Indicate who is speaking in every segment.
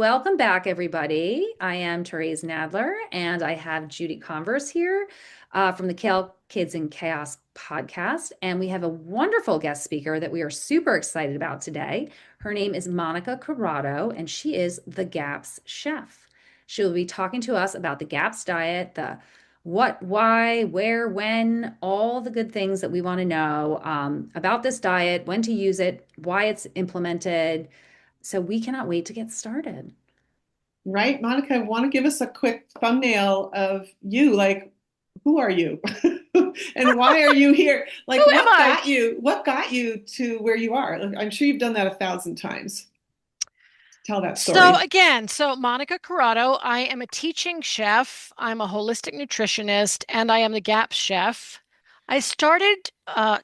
Speaker 1: welcome back, everybody. I am Therese Nadler, and I have Judy Converse here from the Kale Kids in Chaos podcast. And we have a wonderful guest speaker that we are super excited about today. Her name is Monica Corrado, and she is the GAPS chef. She will be talking to us about the GAPS diet, the what, why, where, when, all the good things that we want to know about this diet, when to use it, why it's implemented. So we cannot wait to get started.
Speaker 2: Right, Monica, want to give us a quick thumbnail of you? Like, who are you? And why are you here?
Speaker 3: Who
Speaker 2: Like,
Speaker 3: am I?
Speaker 2: what got you to where you are? Like, I'm sure you've done that 1,000 times. Tell that
Speaker 3: So
Speaker 2: story.
Speaker 3: again, so Monica Corrado, I am a teaching chef. I'm a holistic nutritionist, and I am the GAPS chef. I started,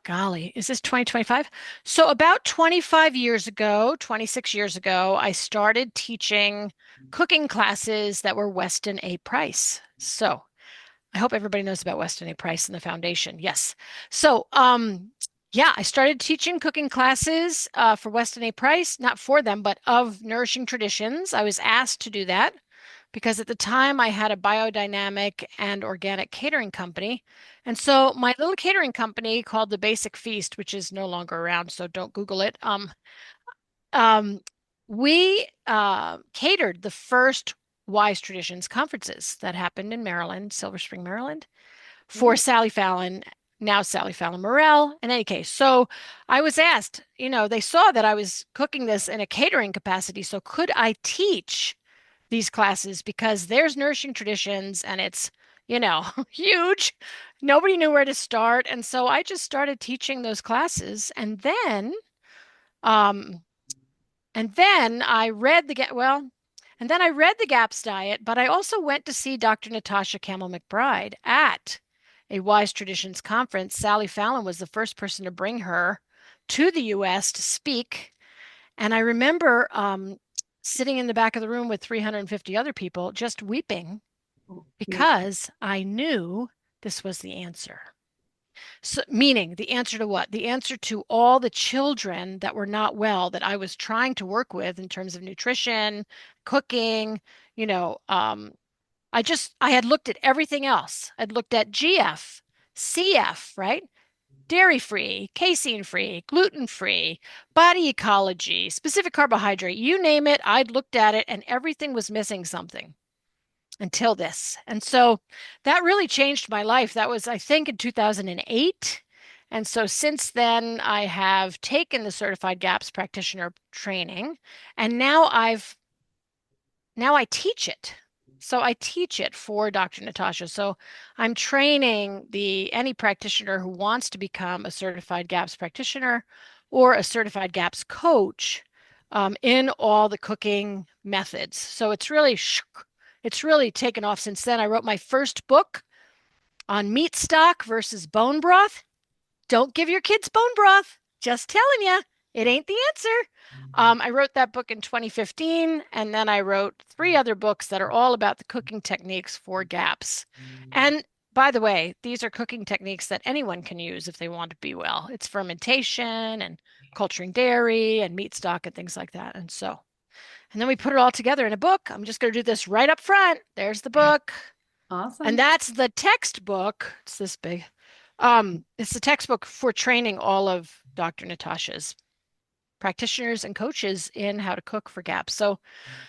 Speaker 3: golly, is this 2025? So about 25 years ago, 26 years ago, I started teaching cooking classes that were Weston A. Price. So I hope everybody knows about Weston A. Price and the foundation. Yes. So, yeah, I started teaching cooking classes for Weston A. Price, not for them, but of Nourishing Traditions. I was asked to do that because at the time I had a biodynamic and organic catering company. And so my little catering company called The Basic Feast, which is no longer around, so don't Google it. Um, we catered the first Wise Traditions conferences that happened in Maryland, Silver Spring, Maryland, for
Speaker 2: Right.
Speaker 3: Sally Fallon, now Sally Fallon Morell. In any case, so I was asked, they saw that I was cooking this in a catering capacity. So could I teach these classes? Because there's Nourishing Traditions and it's, huge. Nobody knew where to start. And so I just started teaching those classes. Um, and then I read and then I read the GAPS diet, but I also went to see Dr. Natasha Campbell McBride at a Wise Traditions conference. Sally Fallon was the first person to bring her to the US to speak. And I remember sitting in the back of the room with 350 other people just weeping
Speaker 2: Oh, beautiful.
Speaker 3: because I knew this was the answer. So, meaning the answer to what? The answer to all the children that were not well that I was trying to work with in terms of nutrition, cooking, you know, um, I had looked at everything else. I'd looked at GF, CF, right? Dairy free, casein free, gluten free, body ecology, specific carbohydrate, you name it, I'd looked at it and everything was missing something until this. And so that really changed my life. That was, I think, in 2008. And so since then, I have taken the certified GAPS practitioner training, and now I teach it. So I teach it for Dr. Natasha. So I'm training the any practitioner who wants to become a certified GAPS practitioner or a certified GAPS coach in all the cooking methods. So it's really taken off since then. I wrote my first book on meat stock versus bone broth. Don't give your kids bone broth. Just telling you, it ain't the answer. I wrote that book in 2015, and then I wrote three other books that are all about the cooking techniques for GAPS. And by the way, these are cooking techniques that anyone can use if they want to be well. It's fermentation and culturing dairy and meat stock and things like that. And then we put it all together in a book. I'm just going to do this right up front. There's the book. And
Speaker 1: Awesome.
Speaker 3: that's the textbook. It's this big. It's the textbook for training all of Dr. Natasha's practitioners and coaches in how to cook for GAPS.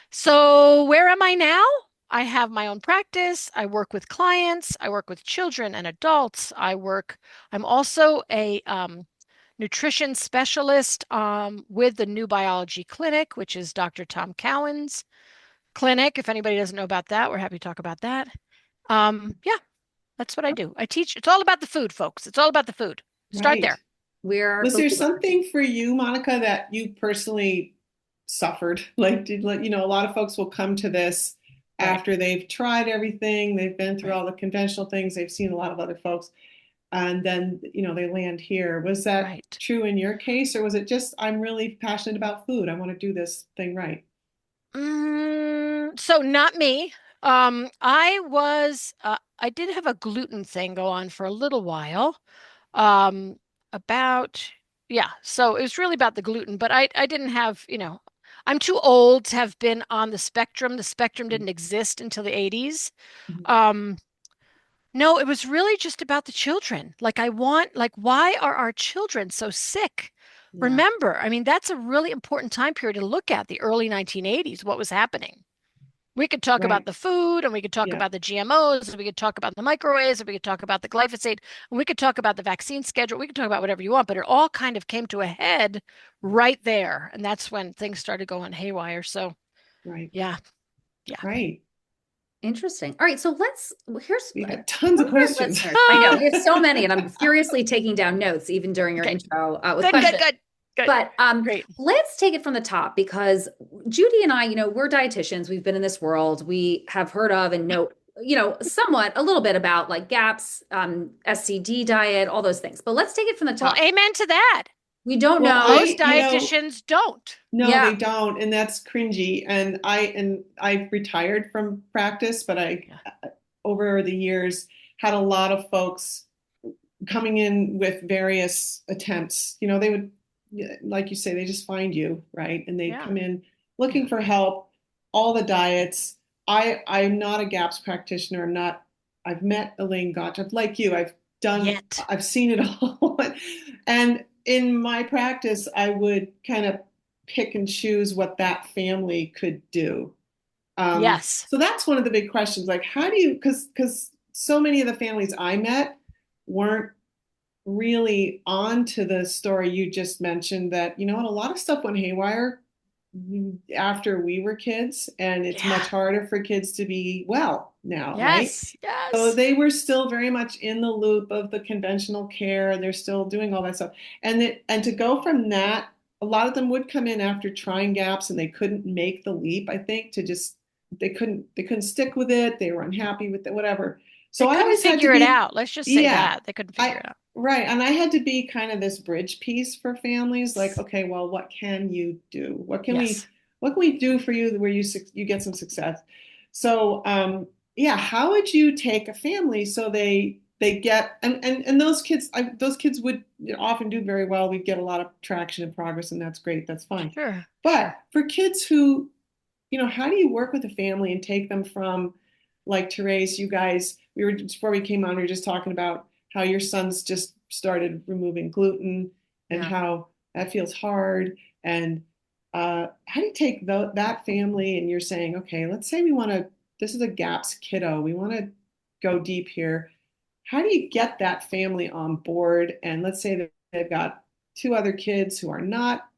Speaker 3: So where am I now? I have my own practice. I work with clients. I work with children and adults. I'm also a nutrition specialist with the New Biology Clinic, which is Dr. Tom Cowan's clinic. If anybody doesn't know about that, we're happy to talk about that. Yeah, that's what I do. I teach. It's all about the food, folks. It's all about the food. Start
Speaker 2: Right.
Speaker 3: there.
Speaker 1: We're
Speaker 2: Was there
Speaker 1: believers.
Speaker 2: something for you, Monica, that you personally suffered? Like, a lot of folks will come to this
Speaker 3: Right,
Speaker 2: after they've tried everything, they've been through
Speaker 3: right,
Speaker 2: all the conventional things, they've seen a lot of other folks, and then, they land here. Was that
Speaker 3: right.
Speaker 2: true in your case, or was it just, I'm really passionate about food, I want to do this thing right?
Speaker 3: So not me. I did have a gluten thing go on for a little while. Um, about, yeah. So it was really about the gluten, but I didn't have, I'm too old to have been on the spectrum. The spectrum didn't exist until the 80s.
Speaker 2: Mhm.
Speaker 3: Um, no, it was really just about the children. Like, why are our children so sick?
Speaker 2: Yeah,
Speaker 3: Remember, I mean, that's a really important time period to look at, the early 1980s, what was happening. We could talk about
Speaker 2: right.
Speaker 3: the food, and we could talk
Speaker 2: Yeah,
Speaker 3: about the GMOs, and we could talk about the microwaves, and we could talk about the glyphosate, and we could talk about the vaccine schedule. We could talk about whatever you want, but it all kind of came to a head right there. And that's when things started going haywire. So,
Speaker 2: right,
Speaker 3: yeah, yeah.
Speaker 2: right.
Speaker 1: Interesting. All right, so here's
Speaker 2: We got tons
Speaker 1: some
Speaker 2: of
Speaker 1: of our
Speaker 2: questions.
Speaker 1: listeners. I know we have so many, and I'm furiously taking down notes even during your
Speaker 3: Okay,
Speaker 1: intro with
Speaker 3: good, good,
Speaker 1: questions.
Speaker 3: good, good.
Speaker 1: But
Speaker 3: Great.
Speaker 1: let's take it from the top because Judy and I, we're dietitians. We've been in this world. We have heard of and know, somewhat a little bit about like GAPS, SCD diet, all those things. But let's take it from the
Speaker 3: Well,
Speaker 1: top.
Speaker 3: amen to that.
Speaker 1: We don't
Speaker 2: Well,
Speaker 1: know.
Speaker 3: Most dietitians don't.
Speaker 2: no,
Speaker 1: Yeah.
Speaker 2: they don't, and that's cringy. And I've retired from practice, but I
Speaker 3: Yeah.
Speaker 2: over the years had a lot of folks coming in with various attempts. They would, like you say, they just find you, right? And they'd
Speaker 3: Yeah.
Speaker 2: come in
Speaker 3: Yeah.
Speaker 2: looking for help, all the diets. I'm not a GAPS practitioner. I've met Elaine Gottschalk, like you.
Speaker 3: Yet.
Speaker 2: I've seen it all. And in my practice, I would kind of pick and choose what that family could do.
Speaker 3: Yes.
Speaker 2: So that's one of the big questions. Like, how do you, because so many of the families I met weren't really on to the story you just mentioned that, what, a lot of stuff went haywire after we were kids, and it's
Speaker 3: Yeah.
Speaker 2: much harder for kids to be well now, right?
Speaker 3: Yes.
Speaker 2: So
Speaker 3: Yes.
Speaker 2: they were still very much in the loop of the conventional care. They're still doing all that stuff. And to go from that, a lot of them would come in after trying GAPS and they couldn't make the leap, I think, to just they couldn't stick with it. They were unhappy with it, whatever.
Speaker 3: They
Speaker 2: So I
Speaker 3: couldn't
Speaker 2: always had to
Speaker 3: figure it
Speaker 2: be,
Speaker 3: out. Let's just say
Speaker 2: yeah,
Speaker 3: that. They couldn't figure
Speaker 2: I
Speaker 3: it out.
Speaker 2: right. And I had to be kind of this bridge piece for families, like, okay, well, what can you do?
Speaker 3: Yes.
Speaker 2: What can we do for you where you get some success? So yeah, how would you take a family so they get and those kids would often do very well. We'd get a lot of traction and progress, and that's great. That's fine.
Speaker 3: Sure.
Speaker 2: But
Speaker 3: Sure.
Speaker 2: for kids who, how do you work with a family and take them from, like, Therese, you guys, we were, before we came on, we were just talking about how your sons just started removing gluten and
Speaker 1: Yeah.
Speaker 2: how that feels hard. And how do you take that family and you're saying, okay, let's say this is a GAPS kiddo, we want to go deep here. How do you get that family on board? And let's say that they've got two other kids who are not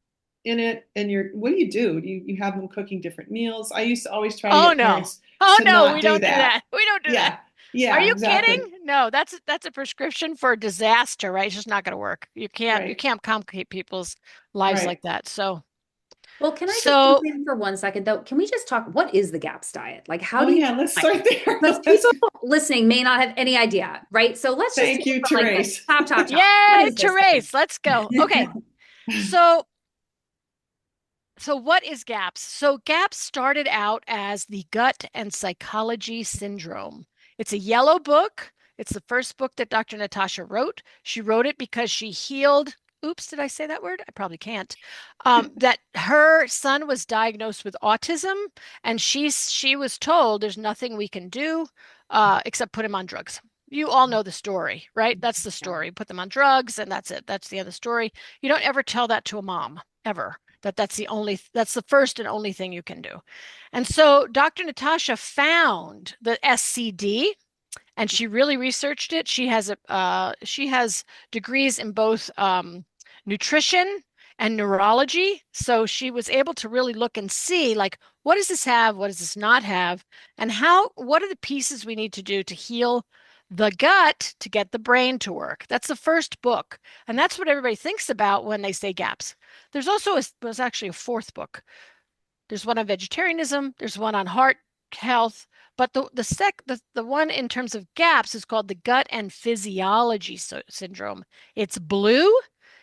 Speaker 2: in it, and what do you do? You have them cooking different meals? I used to always try to
Speaker 3: Oh
Speaker 2: get
Speaker 3: no.
Speaker 2: parents
Speaker 3: Oh
Speaker 2: to
Speaker 3: no,
Speaker 2: not
Speaker 3: we
Speaker 2: do
Speaker 3: don't do
Speaker 2: that.
Speaker 3: that. We don't do that.
Speaker 2: Yeah,
Speaker 3: Are
Speaker 2: yeah,
Speaker 3: you
Speaker 2: exactly.
Speaker 3: kidding? No, that's a prescription for disaster, right? It's just not going to work. You
Speaker 2: Right,
Speaker 3: can't complicate people's lives
Speaker 2: right.
Speaker 3: like that. So
Speaker 1: Well, can I just jump
Speaker 3: so
Speaker 1: in for 1 second though? Can we just talk? What is the GAPS diet? Like, how
Speaker 2: Oh
Speaker 1: do you
Speaker 2: yeah, let's
Speaker 1: define
Speaker 2: start there.
Speaker 1: it? Because people listening may not have any idea, right? So let's just take
Speaker 2: Thank
Speaker 1: it
Speaker 2: you,
Speaker 1: from like the
Speaker 2: Therese.
Speaker 1: top, top, top. What
Speaker 3: yay,
Speaker 1: is this thing?
Speaker 3: Therese, let's go. Okay. So So what is GAPS? So GAPS started out as the Gut and Psychology Syndrome. It's a yellow book. It's the first book that Dr. Natasha wrote. She wrote it because she healed, oops, did I say that word? I probably can't. That her son was diagnosed with autism, and she was told there's nothing we can do except put him on drugs. You all know the story, right? That's the
Speaker 1: Yeah.
Speaker 3: story. Put them on drugs, and that's it. That's the end of the story. You don't ever tell that to a mom, ever. That's the first and only thing you can do. And so Dr. Natasha found the SCD, and she really researched it. She has degrees in both nutrition and neurology, so she was able to really look and see, like, what does this have, what does this not have, and what are the pieces we need to do to heal the gut to get the brain to work. That's the first book, and that's what everybody thinks about when they say GAPS. There's actually a fourth book. There's one on vegetarianism, there's one on heart health, but the one in terms of GAPS is called the Gut and Physiology Syndrome. It's blue.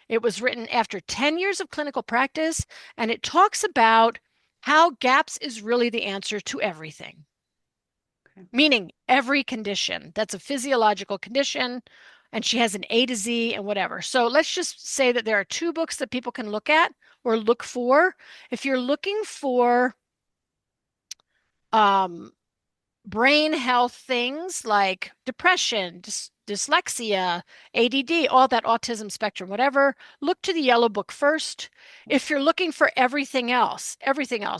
Speaker 3: It was written after 10 years of clinical practice, and it talks about how GAPS is really the answer to everything,
Speaker 1: Okay.
Speaker 3: meaning every condition that's a physiological condition. and she has an A to Z and whatever. So let's just say that there are two books that people can look at or look for. If you're looking for um, brain health things like depression, dyslexia, ADD, all that autism spectrum, whatever, look to the yellow book first. If you're looking for everything else,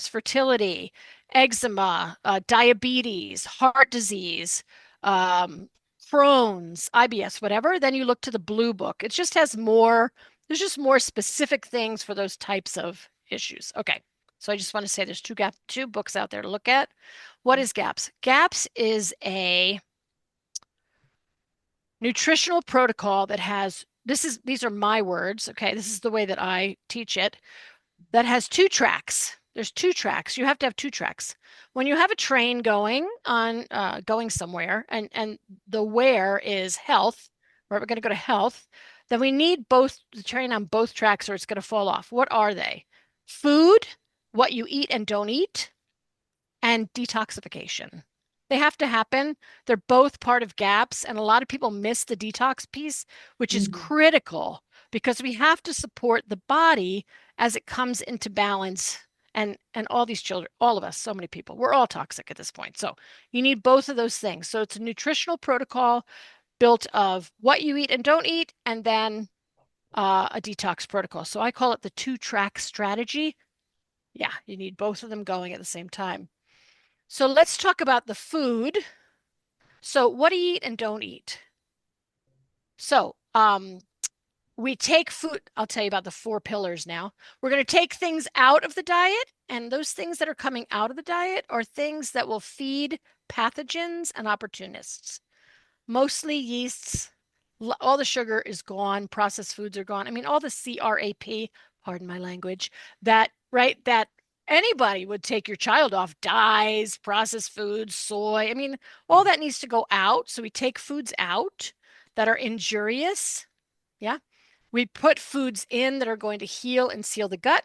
Speaker 3: fertility, eczema, diabetes, heart disease, um, Crohn's, IBS, whatever, then you look to the blue book. It just has more, there's just more specific things for those types of issues. Okay. So I just want to say there's two books out there to look at. What is GAPS? GAPS is a nutritional protocol that has these are my words, okay? This is the way that I teach it. That has two tracks. There's two tracks. You have to have two tracks. When you have a train going somewhere, and the where is health, right? We're going to go to health. Then we need both the train on both tracks, or it's going to fall off. What are they? Food, what you eat and don't eat, and detoxification. They have to happen. They're both part of GAPS, and a lot of people miss the detox piece, which is
Speaker 2: Mhm.
Speaker 3: critical because we have to support the body as it comes into balance. And all these children, all of us, so many people, we're all toxic at this point. So you need both of those things. So it's a nutritional protocol built of what you eat and don't eat, and then a detox protocol. So I call it the two-track strategy. Yeah, you need both of them going at the same time. So let's talk about the food. So what do you eat and don't eat? So we take food. I'll tell you about the four pillars now. We're going to take things out of the diet, and those things that are coming out of the diet are things that will feed pathogens and opportunists. Mostly yeasts. All the sugar is gone. Processed foods are gone. I mean, all the CRAP, pardon my language, that, right, that anybody would take your child off, dyes, processed foods, soy. I mean, all that needs to go out. So we take foods out that are injurious. Yeah. We put foods in that are going to heal and seal the gut.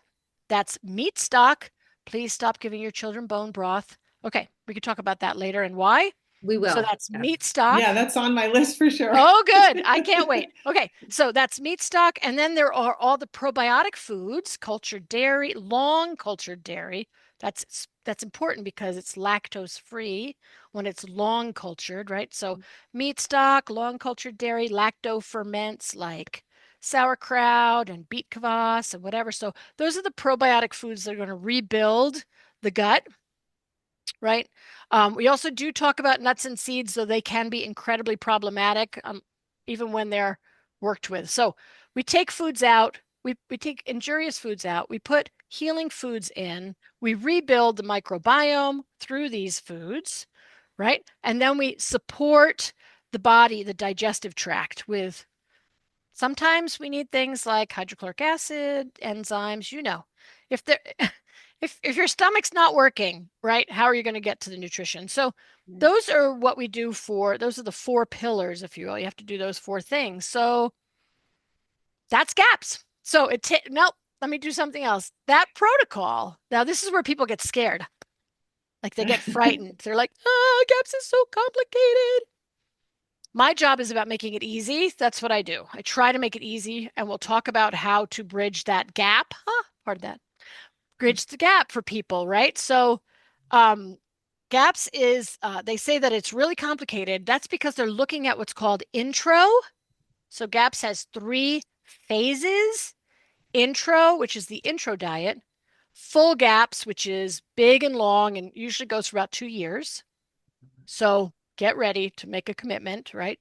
Speaker 3: That's meat stock. Please stop giving your children bone broth. Okay, we could talk about that later and why.
Speaker 1: We
Speaker 3: So
Speaker 1: will.
Speaker 3: that's
Speaker 1: Yes.
Speaker 3: meat stock.
Speaker 2: Yeah, that's on my list for sure.
Speaker 3: Oh, good. I can't wait. Okay, so that's meat stock. And then there are all the probiotic foods, cultured dairy, long cultured dairy. That's important because it's lactose free when it's long cultured, right? So meat stock, long cultured dairy, lacto ferments like sauerkraut and beet kvass and whatever. So those are the probiotic foods that are going to rebuild the gut, right? We also do talk about nuts and seeds, though they can be incredibly problematic, even when they're worked with. So we take foods out, we take injurious foods out, we put healing foods in, we rebuild the microbiome through these foods, right? And then we support the body, the digestive tract with sometimes we need things like hydrochloric acid, enzymes, If there if your stomach's not working, right, how are you going to get to the nutrition? So those are what we do those are the four pillars, if you will. You have to do those four things. So that's GAPS. So nope, let me do something else. That protocol. Now this is where people get scared. Like they get frightened. They're like, "Oh, GAPS is so complicated." My job is about making it easy. That's what I do. I try to make it easy, and we'll talk about how to bridge that gap. Pardon that. Bridge the gap for people, right? So, um, GAPS is, they say that it's really complicated. That's because they're looking at what's called intro. So, GAPS has three phases: intro, which is the intro diet, full GAPS, which is big and long and usually goes for about 2 years. So, get ready to make a commitment, right?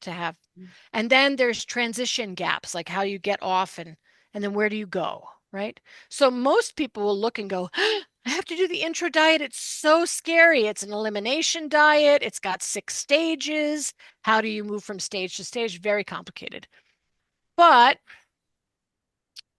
Speaker 3: And then there's transition gaps, like how you get off and then where do you go, right? So most people will look and go, I have to do the intro diet. It's so scary. It's an elimination diet. It's got 6 stages. How do you move from stage to stage? Very complicated. But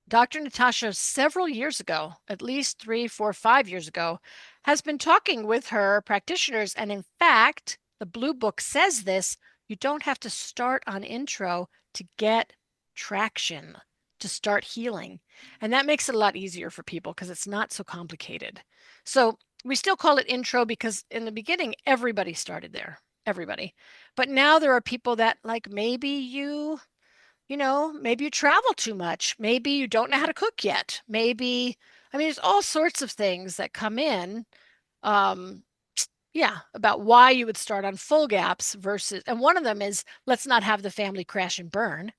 Speaker 3: Dr. Natasha, several years ago, at least 3, 4, 5 years ago, has been talking with her practitioners. And in fact, the Blue Book says this: you don't have to start on intro to get traction, to start healing. And that makes it a lot easier for people because it's not so complicated. So we still call it intro because in the beginning, everybody started there, everybody. But now there are people that, like maybe you maybe you travel too much. Maybe you don't know how to cook yet. Maybe, I mean, there's all sorts of things that come in. Um, yeah, about why you would start on full gaps versus, and one of them is let's not have the family crash and burn.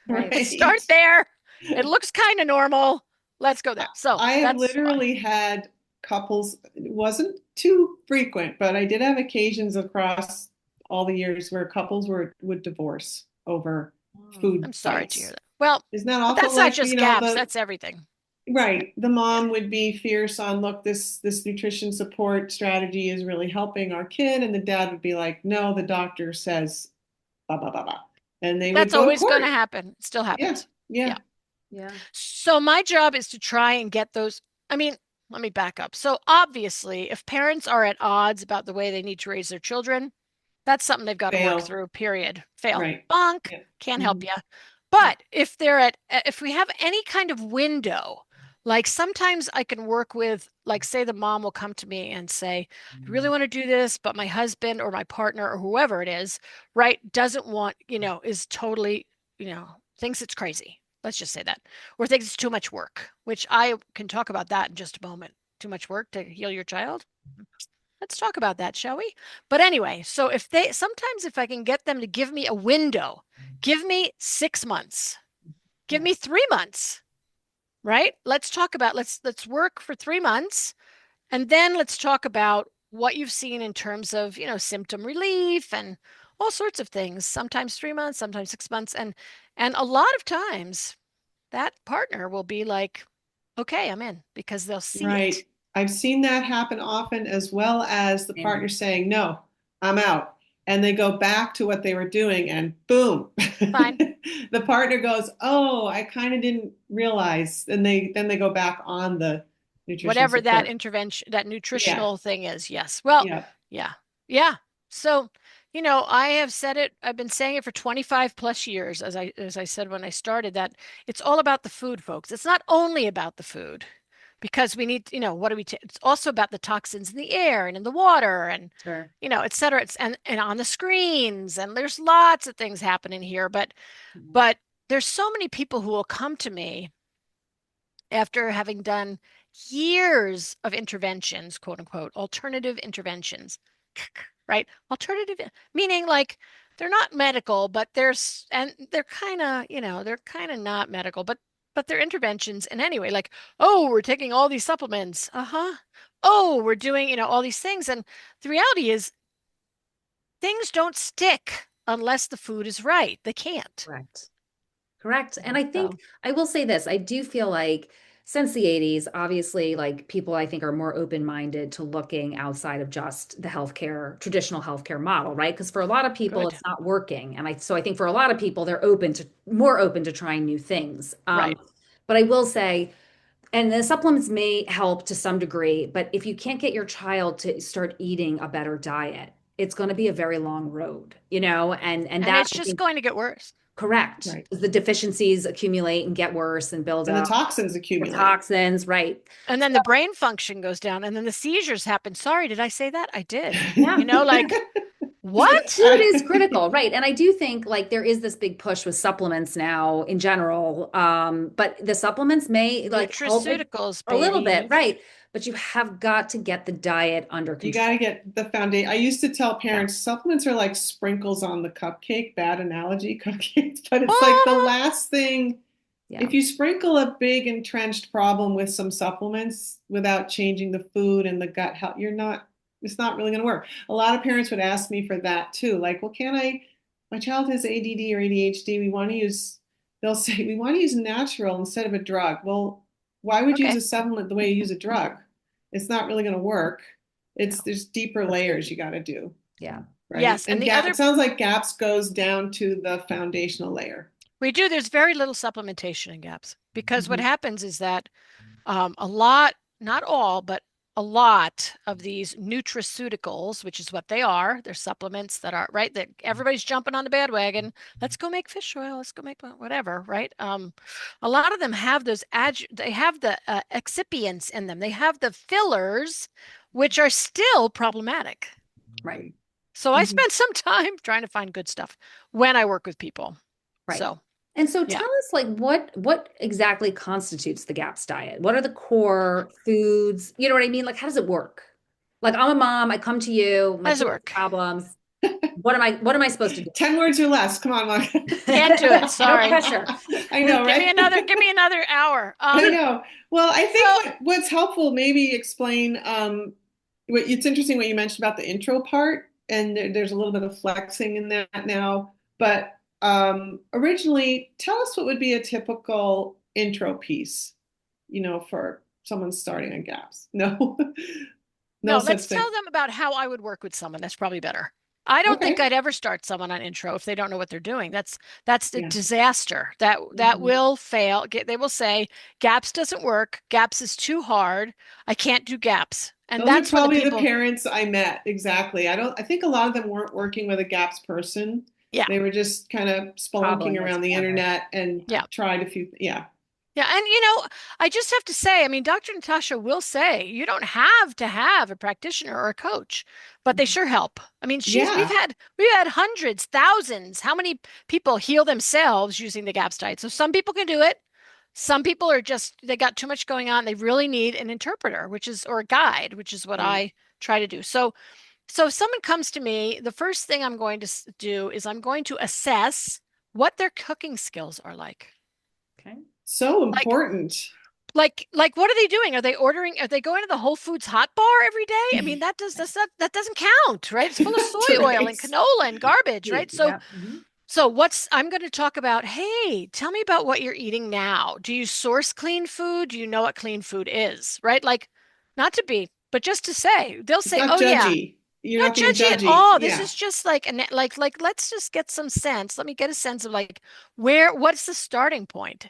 Speaker 1: Right.
Speaker 3: Let's start
Speaker 2: Right.
Speaker 3: there. It looks kind of normal. Let's go there. So
Speaker 2: I have
Speaker 3: that's why.
Speaker 2: literally had couples, it wasn't too frequent, but I did have occasions across all the years where couples would divorce over food
Speaker 3: I'm sorry to hear
Speaker 2: fights.
Speaker 3: that. Well,
Speaker 2: Isn't that
Speaker 3: but
Speaker 2: awful?
Speaker 3: that's not
Speaker 2: Like,
Speaker 3: just gaps, that's everything.
Speaker 2: right, the
Speaker 3: Yeah.
Speaker 2: mom would be fierce on, look, this nutrition support strategy is really helping our kid, and the dad would be like, no, the doctor says blah blah blah blah, and they would
Speaker 3: That's
Speaker 2: go to
Speaker 3: always going to
Speaker 2: court.
Speaker 3: happen. It still
Speaker 2: Yeah,
Speaker 3: happens.
Speaker 2: yeah,
Speaker 3: Yeah.
Speaker 1: Yeah.
Speaker 3: So my job is to try and get those. I mean, let me back up. So obviously, if parents are at odds about the way they need to raise their children, that's something they've got to work
Speaker 2: fail.
Speaker 3: through, period. Fail.
Speaker 2: Right.
Speaker 3: Bonk.
Speaker 2: Yeah.
Speaker 3: Can't help
Speaker 2: Mhm.
Speaker 3: you.
Speaker 2: Yeah.
Speaker 3: But if we have any kind of window, like sometimes I can work with, like, say the mom will come to me and say, I really want to do this, but my husband or my partner or whoever it is, right, doesn't want, is totally, thinks it's crazy. Let's just say that. Or thinks it's too much work, which I can talk about that in just a moment. Too much work to heal your child? Let's talk about that, shall we? But anyway, so sometimes if I can get them to give me a window, give me 6 months, give
Speaker 1: Yeah.
Speaker 3: me 3 months, right? Let's work for 3 months, and then let's talk about what you've seen in terms of, symptom relief and all sorts of things. Sometimes 3 months, sometimes 6 months, and a lot of times that partner will be like, okay, I'm in because they'll see it.
Speaker 2: Right. I've seen that happen often, as well as the
Speaker 1: Same.
Speaker 2: partner saying, no, I'm out. And they go back to what they were doing, and boom,
Speaker 3: Fine.
Speaker 2: the partner goes, oh, I kind of didn't realize. And then they go back on the nutrition
Speaker 3: Whatever that
Speaker 2: support.
Speaker 3: intervention, that
Speaker 2: Yeah.
Speaker 3: nutritional thing is. Yes. Well,
Speaker 2: Yeah.
Speaker 3: yeah. Yeah. So, I have said it, I've been saying it for 25 plus years, as I said when I started, that it's all about the food, folks. It's not only about the food because we need, what do we it's also about the toxins in the air and in the water and
Speaker 1: Sure.
Speaker 3: et cetera. And on the screens, and there's lots of things happening here, but
Speaker 1: Yeah.
Speaker 3: but there's so many people who will come to me after having done years of interventions, quote unquote, alternative interventions, right? Alternative, meaning like they're not medical, but and they're kind of not medical, but they're interventions. And anyway, like, oh, we're taking all these supplements. Uh-huh. Oh, we're doing, all these things. And the reality is things don't stick unless the food is right. They can't.
Speaker 1: Correct. Correct. And I think
Speaker 3: So
Speaker 1: I will say this, I do feel like since the 80s, obviously, like people I think are more open-minded to looking outside of just the healthcare, traditional healthcare model, right? Because for a lot of people,
Speaker 3: good.
Speaker 1: it's not working. And I think for a lot of people, they're more open to trying new things.
Speaker 3: Right.
Speaker 1: But I will say, and the supplements may help to some degree, but if you can't get your child to start eating a better diet, it's going to be a very long road, and
Speaker 3: And
Speaker 1: that
Speaker 3: it's
Speaker 1: I
Speaker 3: just
Speaker 1: think
Speaker 3: going to get worse.
Speaker 1: correct.
Speaker 2: Right.
Speaker 1: The deficiencies accumulate and get worse and build
Speaker 2: And the
Speaker 1: up.
Speaker 2: toxins
Speaker 1: The
Speaker 2: accumulate.
Speaker 1: toxins, right?
Speaker 3: And
Speaker 1: So,
Speaker 3: then the brain function goes down, and then the seizures happen. Sorry, did I say that? I did.
Speaker 1: yeah.
Speaker 3: Like,
Speaker 1: So
Speaker 3: what?
Speaker 1: food is critical, right? And I do think like there is this big push with supplements now in general. But the supplements may like help it
Speaker 3: Nutraceuticals,
Speaker 1: a little bit,
Speaker 3: baby.
Speaker 1: right? But you have got to get the diet under
Speaker 2: You got to
Speaker 1: control.
Speaker 2: get the foundation. I used to tell
Speaker 1: Yeah.
Speaker 2: parents supplements are like sprinkles on the cupcake, bad analogy, cupcakes, but it's like the
Speaker 3: Oh,
Speaker 2: last thing.
Speaker 1: Yeah.
Speaker 2: If you sprinkle a big entrenched problem with some supplements without changing the food and the gut health, it's not really going to work. A lot of parents would ask me for that too. Like, well, my child has ADD or ADHD. They'll say, we want to use natural instead of a drug. Well, why would you use
Speaker 3: okay.
Speaker 2: a supplement the way you use a drug? It's not really going to work.
Speaker 1: No,
Speaker 2: There's deeper
Speaker 1: that's
Speaker 2: layers
Speaker 1: tricky.
Speaker 2: you got to do,
Speaker 1: Yeah.
Speaker 2: right?
Speaker 3: Yes, and
Speaker 2: And
Speaker 3: the
Speaker 2: gap, it
Speaker 3: other
Speaker 2: sounds like gaps goes down to the foundational layer.
Speaker 3: we do. There's very little supplementation in gaps because what
Speaker 2: Mhm.
Speaker 3: happens is that a lot, not all, but a lot of these nutraceuticals, which is what they are, they're supplements that are right that everybody's jumping on the bandwagon. Let's go make fish oil. Let's go make whatever, right? A lot of them have they have the excipients in them. They have the fillers, which are still problematic.
Speaker 1: Right.
Speaker 3: So I
Speaker 2: Mhm.
Speaker 3: spend some time trying to find good stuff when I work with people.
Speaker 1: Right.
Speaker 3: So,
Speaker 1: And so
Speaker 3: yeah,
Speaker 1: tell us like what exactly constitutes the GAPS diet? What are the core foods? You know what I mean? Like how does it work? Like I'm a mom, I come to you, my
Speaker 3: how does it
Speaker 1: kid has
Speaker 3: work?
Speaker 1: problems. What am I supposed to do?
Speaker 2: 10 words or less. Come on, Mark.
Speaker 3: Can't do it.
Speaker 1: No
Speaker 3: Sorry.
Speaker 1: pressure.
Speaker 2: I know, right?
Speaker 3: Give me another hour.
Speaker 2: I know. Well, I think
Speaker 3: So
Speaker 2: what's helpful, maybe explain what it's interesting what you mentioned about the intro part, and there's a little bit of flexing in that now. But originally, tell us what would be a typical intro piece, for someone starting on gaps. No, no
Speaker 3: no,
Speaker 2: such
Speaker 3: let's
Speaker 2: thing.
Speaker 3: tell them about how I would work with someone. That's probably better. I don't think
Speaker 2: Okay.
Speaker 3: I'd ever start someone on intro if they don't know what they're doing. That's the
Speaker 2: Yeah.
Speaker 3: disaster. That
Speaker 2: Mhm.
Speaker 3: will fail. They will say gaps doesn't work. Gaps is too hard. I can't do gaps. And
Speaker 2: Those are
Speaker 3: that's when the
Speaker 2: probably the
Speaker 3: people,
Speaker 2: parents I met. Exactly. I think a lot of them weren't working with a GAPS person.
Speaker 3: yeah,
Speaker 2: They were just kind of spelunking
Speaker 1: Cobbling it
Speaker 2: around the
Speaker 1: together.
Speaker 2: internet and
Speaker 3: yeah.
Speaker 2: tried a few, yeah.
Speaker 3: Yeah, and I just have to say, I mean, Dr. Natasha will say you don't have to have a practitioner or a coach, but they sure help. I mean,
Speaker 2: Yeah.
Speaker 3: we've had hundreds, thousands. How many people heal themselves using the GAPS diet? So some people can do it. Some people are just they got too much going on. They really need an interpreter, which is or a guide, which is what
Speaker 2: Right.
Speaker 3: I try to do. So if someone comes to me, the first thing I'm going to do is I'm going to assess what their cooking skills are like.
Speaker 1: Okay.
Speaker 2: So
Speaker 3: Like
Speaker 2: important.
Speaker 3: like what are they doing? Are they going to the Whole Foods hot bar every day? I mean, that doesn't count, right? It's full of soy oil and
Speaker 2: Therese.
Speaker 3: canola and garbage, right? So
Speaker 1: Yeah. Mhm.
Speaker 3: so what's I'm going to talk about, hey, tell me about what you're eating now. Do you source clean food? Do you know what clean food is? Right? Like not to be, but just to say, they'll
Speaker 2: It's
Speaker 3: say,
Speaker 2: not
Speaker 3: "Oh yeah,
Speaker 2: judgy. You're
Speaker 3: not
Speaker 2: not being
Speaker 3: judgy at
Speaker 2: judgy.
Speaker 3: all. This
Speaker 2: Yeah.
Speaker 3: is just like like let's just get some sense. Let me get a sense of like what's the starting point?"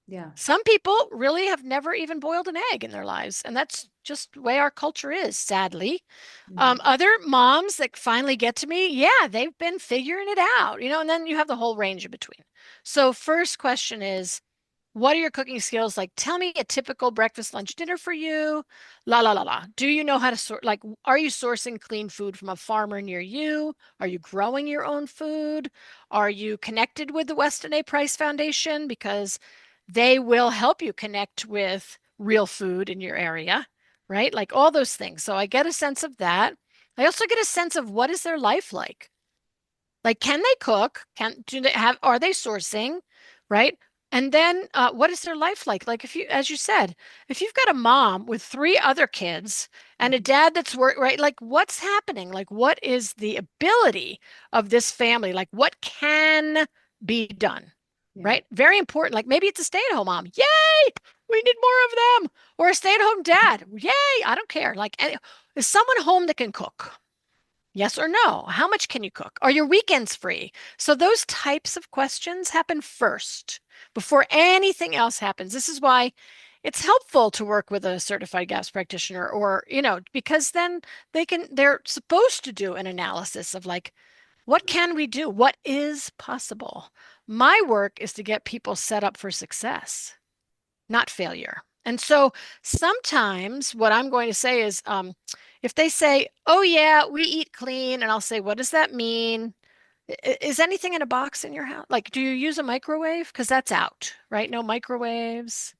Speaker 1: Yeah.
Speaker 3: Some people really have never even boiled an egg in their lives, and that's just the way our culture is, sadly.
Speaker 1: Mhm.
Speaker 3: Other moms that finally get to me, yeah, they've been figuring it out, and then you have the whole range in between. So, first question is, what are your cooking skills? Like, tell me a typical breakfast, lunch, dinner for you. La la la la. Do you know how to sort? Like, are you sourcing clean food from a farmer near you? Are you growing your own food? Are you connected with the Weston A. Price Foundation? Because they will help you connect with real food in your area, right? Like all those things. So I get a sense of that. I also get a sense of what is their life like? Like, can they cook? Are they sourcing? Right. And then what is their life like? Like if you, as you said, if you've got a mom with three other kids and a
Speaker 1: Mhm.
Speaker 3: dad that's right? Like what's happening? Like what is the ability of this family? Like what can be done?
Speaker 1: Yeah.
Speaker 3: Right. Very important. Like maybe it's a stay-at-home mom. Yay! We need more of them. Or a stay-at-home dad. Yay! I don't care. Like, is someone home that can cook? Yes or no? How much can you cook? Are your weekends free? So those types of questions happen first before anything else happens. This is why it's helpful to work with a certified gas practitioner or, because then they're supposed to do an analysis of like, what can we do? What is possible? My work is to get people set up for success, not failure. And so sometimes what I'm going to say is if they say, oh, yeah, we eat clean, and I'll say, what does that mean? Is anything in a box in your house? Like, do you use a microwave? Because that's out, right? No microwaves,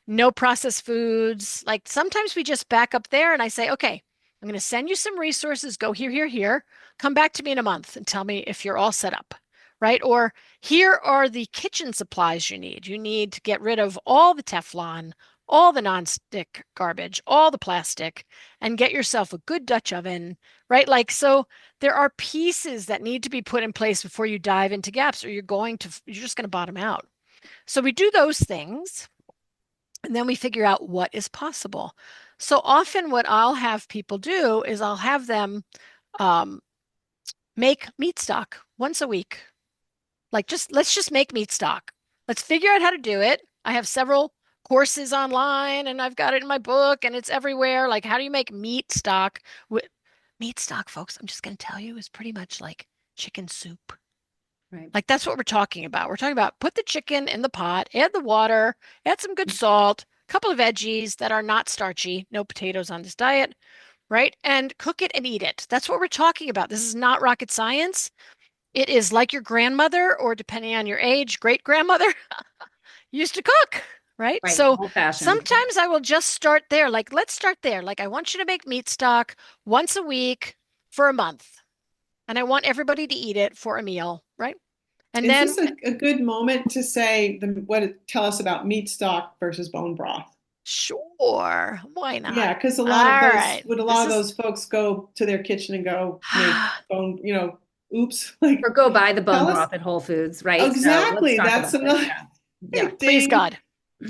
Speaker 3: no processed foods. Like sometimes we just back up there and I say, okay, I'm going to send you some resources. Go here, here, here. Come back to me in a month and tell me if you're all set up, right? Or here are the kitchen supplies you need. You need to get rid of all the Teflon, all the nonstick garbage, all the plastic, and get yourself a good Dutch oven, right? Like, so there are pieces that need to be put in place before you dive into gaps, or you're just going to bottom out. So we do those things. And then we figure out what is possible. So often, what I'll have people do is I'll have them um, make meat stock once a week. Like, let's just make meat stock. Let's figure out how to do it. I have several courses online and I've got it in my book and it's everywhere. Like, how do you make meat stock? Meat stock, folks, I'm just going to tell you, is pretty much like chicken soup.
Speaker 1: Right.
Speaker 3: Like that's what we're talking about. We're talking about put the chicken in the pot, add the water, add some good salt, a couple of veggies that are not starchy, no potatoes on this diet, right? And cook it and eat it. That's what we're talking about. This is not rocket science. It is like your grandmother, or depending on your age, great grandmother used to cook, right?
Speaker 1: Right.
Speaker 3: So
Speaker 1: Old fashioned. Yep.
Speaker 3: sometimes I will just start there. Like, let's start there. Like, I want you to make meat stock once a week for a month, and I want everybody to eat it for a meal, right? And
Speaker 2: Is
Speaker 3: then,
Speaker 2: this a good moment to say tell us about meat stock versus bone broth?
Speaker 3: sure, why not?
Speaker 2: Yeah, because a lot of
Speaker 3: All
Speaker 2: those
Speaker 3: right.
Speaker 2: would a lot
Speaker 3: This
Speaker 2: of
Speaker 3: is
Speaker 2: those folks go to their kitchen and go make bone, oops, like
Speaker 1: Or go buy the bone
Speaker 2: tell us
Speaker 1: broth at Whole Foods, right? So let's
Speaker 2: exactly.
Speaker 1: talk
Speaker 2: That's
Speaker 1: about this.
Speaker 2: another
Speaker 1: Yeah. Yeah.
Speaker 3: please
Speaker 2: ding.
Speaker 3: God.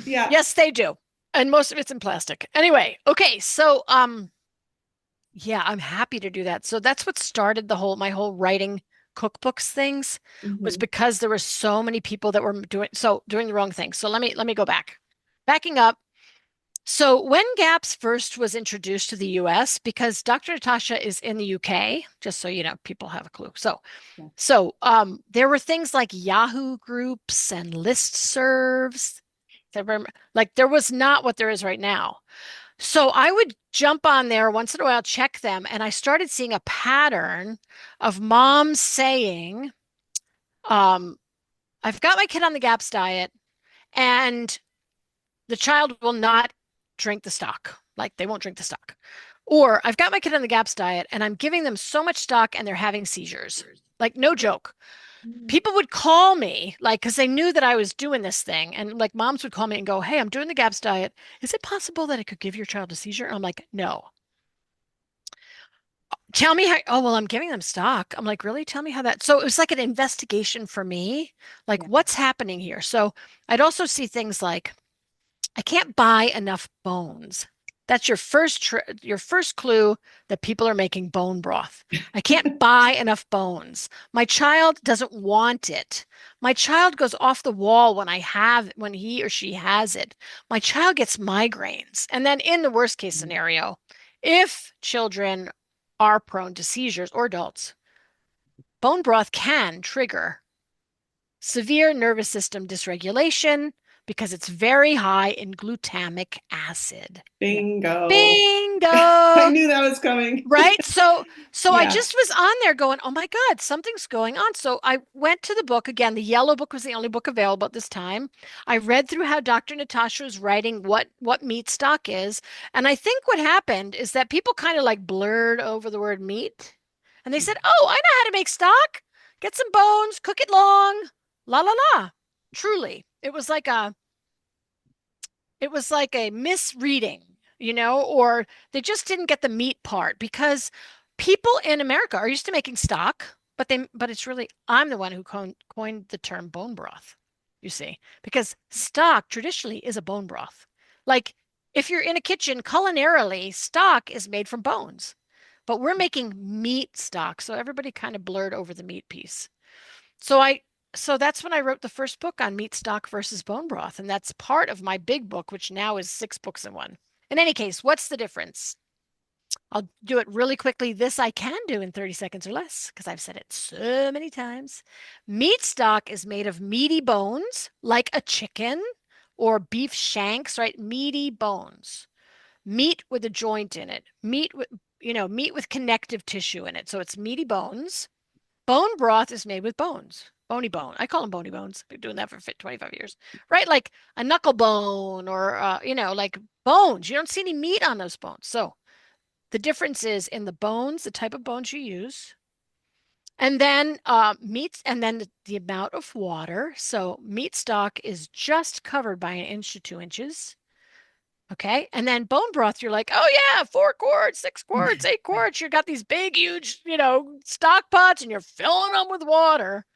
Speaker 2: Yeah.
Speaker 3: Yes, they do. And most of it's in plastic. Anyway, okay, so yeah, I'm happy to do that. So that's what started my whole writing cookbooks things was
Speaker 2: Hmm.
Speaker 3: because there were so many people that were doing the wrong thing. So let me go back. Backing up. So when GAPS first was introduced to the US, because Dr. Natasha is in the UK, just so you know, people have a clue. So
Speaker 1: Yeah.
Speaker 3: so there were things like Yahoo groups and listservs. Like there was not what there is right now. So I would jump on there once in a while, check them, and I started seeing a pattern of moms saying, um, I've got my kid on the GAPS diet, and the child will not drink the stock. Like they won't drink the stock. Or I've got my kid on the GAPS diet, and I'm giving them so much stock and they're having seizures. Like no joke. People would call me, like, because they knew that I was doing this thing. And like moms would call me and go, Hey, I'm doing the GAPS diet. Is it possible that it could give your child a seizure? And I'm like, No. Tell me how, oh, well, I'm giving them stock. I'm like, really? Tell me how that. So it was like an investigation for me, like
Speaker 1: Yeah.
Speaker 3: what's happening here. So I'd also see things like, I can't buy enough bones. That's your first clue that people are making bone broth. I can't buy enough bones. My child doesn't want it. My child goes off the wall when he or she has it. My child gets migraines. And then in the worst case scenario, if children are prone to seizures or adults, bone broth can trigger severe nervous system dysregulation because it's very high in glutamic acid.
Speaker 1: Yeah.
Speaker 2: Bingo. I
Speaker 3: Bingo.
Speaker 2: knew that was coming.
Speaker 3: Right? So I
Speaker 2: Yeah.
Speaker 3: just was on there going, "Oh my God, something's going on." So I went to the book again. The yellow book was the only book available at this time. I read through how Dr. Natasha was writing what meat stock is, and I think what happened is that people kind of like blurred over the word meat. And they said, "Oh, I know how to make stock. Get some bones, cook it long. La la la." Truly, it was like a misreading, or they just didn't get the meat part because people in America are used to making stock, but it's really I'm the one who coined the term bone broth, you see, because stock traditionally is a bone broth. Like if you're in a kitchen culinarily, stock is made from bones, but we're making meat stock, so everybody kind of blurred over the meat piece. So I so that's when I wrote the first book on meat stock versus bone broth, and that's part of my big book, which now is 6 books in one. In any case, what's the difference? I'll do it really quickly. This I can do in 30 seconds or less because I've said it so many times. Meat stock is made of meaty bones, like a chicken or beef shanks, right? Meaty bones. Meat with a joint in it. Meat with connective tissue in it. So it's meaty bones. Bone broth is made with bones. Bony bone. I call them bony bones. Been doing that for 25 years. Right? Like a knuckle bone or, like bones. You don't see any meat on those bones. So the difference is in the bones, the type of bones you use, and then meats, and then the amount of water. So meat stock is just covered by an inch to 2 inches. Okay. And then bone broth, you're like, oh yeah, 4 quarts, 6 quarts, eight
Speaker 1: Right.
Speaker 3: quarts. You got these big, huge, stock pots and you're filling them with water.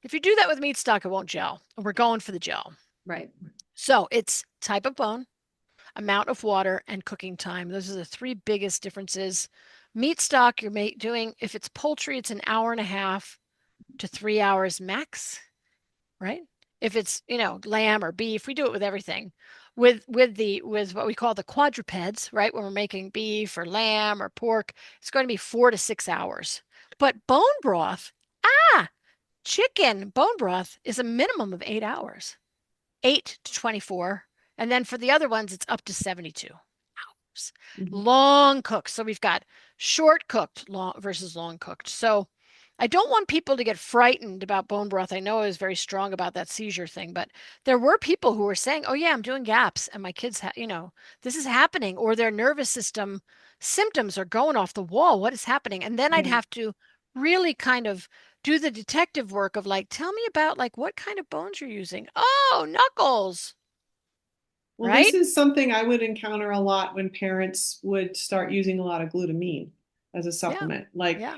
Speaker 3: If you do that with meat stock, it won't gel. We're going for the gel.
Speaker 1: Right.
Speaker 3: So it's type of bone, amount of water, and cooking time. Those are the three biggest differences. Meat stock, doing, if it's poultry, it's an hour and a half to 3 hours max, right? If it's, lamb or beef, we do it with everything. With what we call the quadrupeds, right? When we're making beef or lamb or pork, it's going to be 4 to 6 hours. But bone broth, ah, chicken bone broth is a minimum of 8 hours, 8 to 24. And then for the other ones, it's up to 72 hours.
Speaker 2: Mhm.
Speaker 3: Long cooked. So we've got short cooked long versus long cooked. So I don't want people to get frightened about bone broth. I know I was very strong about that seizure thing, but there were people who were saying, "Oh yeah, I'm doing gaps and my kids, this is happening," or their nervous system symptoms are going off the wall. What is happening? And then I'd
Speaker 2: Yeah.
Speaker 3: have to really kind of do the detective work of like, tell me about like what kind of bones you're using. Oh, knuckles,
Speaker 2: Well, this
Speaker 3: right?
Speaker 2: is something I would encounter a lot when parents would start using a lot of glutamine as a
Speaker 3: Yeah.
Speaker 2: supplement, like
Speaker 3: Yeah.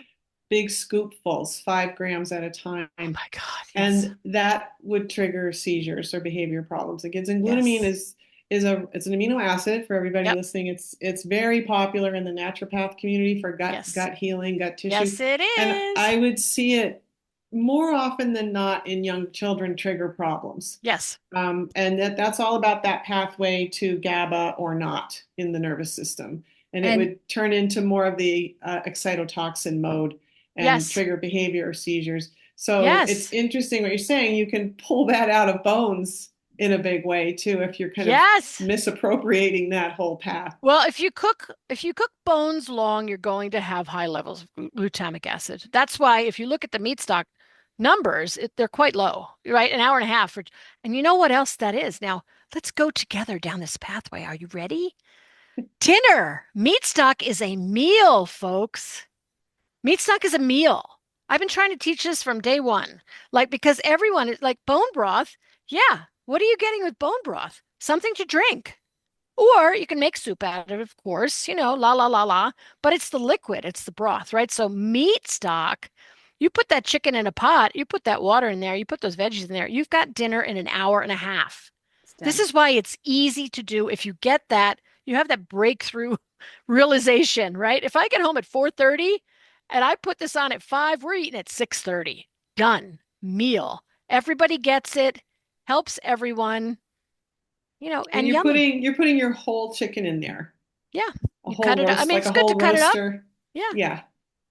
Speaker 2: big scoopfuls, 5 grams at a
Speaker 3: Oh
Speaker 2: time.
Speaker 3: my God. Yes.
Speaker 2: And that would trigger seizures or behavior problems in kids. And glutamine
Speaker 3: Yes.
Speaker 2: is it's an amino acid for everybody
Speaker 3: Yep.
Speaker 2: listening. It's very popular in the naturopath community for
Speaker 3: Yes.
Speaker 2: gut healing, gut tissue.
Speaker 3: Yes, it
Speaker 2: And
Speaker 3: is.
Speaker 2: I would see it more often than not in young children trigger problems.
Speaker 3: Yes.
Speaker 2: And that's all about that pathway to GABA or not in the nervous system. And it
Speaker 1: And
Speaker 2: would turn into more of the excitotoxin mode and
Speaker 3: Yes.
Speaker 2: trigger behavior or seizures. So it's
Speaker 3: Yes.
Speaker 2: interesting what you're saying. You can pull that out of bones in a big way too, if you're kind of
Speaker 3: Yes.
Speaker 2: misappropriating that whole path.
Speaker 3: Well, if you cook bones long, you're going to have high levels of glutamic acid. That's why if you look at the meat stock numbers, they're quite low, right? An hour and a half for, and you know what else that is? Now, let's go together down this pathway. Are you ready? Dinner. Meat stock is a meal, folks. Meat stock is a meal. I've been trying to teach this from day one. Like, because everyone is like bone broth. Yeah. What are you getting with bone broth? Something to drink. Or you can make soup out of it, of course, la la la la. But it's the liquid, it's the broth, right? So meat stock, you put that chicken in a pot, you put that water in there, you put those veggies in there, you've got dinner in an hour and a half.
Speaker 1: it's
Speaker 3: This
Speaker 1: done.
Speaker 3: is why it's easy to do. If you get that, you have that breakthrough realization, right? If I get home at 4:30 and I put this on at 5, we're eating at 6:30. Done. Meal. Everybody gets it, helps everyone,
Speaker 2: And
Speaker 3: and yummy.
Speaker 2: you're putting your whole chicken in there,
Speaker 3: Yeah.
Speaker 2: a
Speaker 3: You
Speaker 2: whole
Speaker 3: cut it up. I
Speaker 2: roast,
Speaker 3: mean,
Speaker 2: like
Speaker 3: it's
Speaker 2: a
Speaker 3: good to
Speaker 2: whole
Speaker 3: cut it up.
Speaker 2: roaster.
Speaker 3: Yeah.
Speaker 2: Yeah.
Speaker 3: You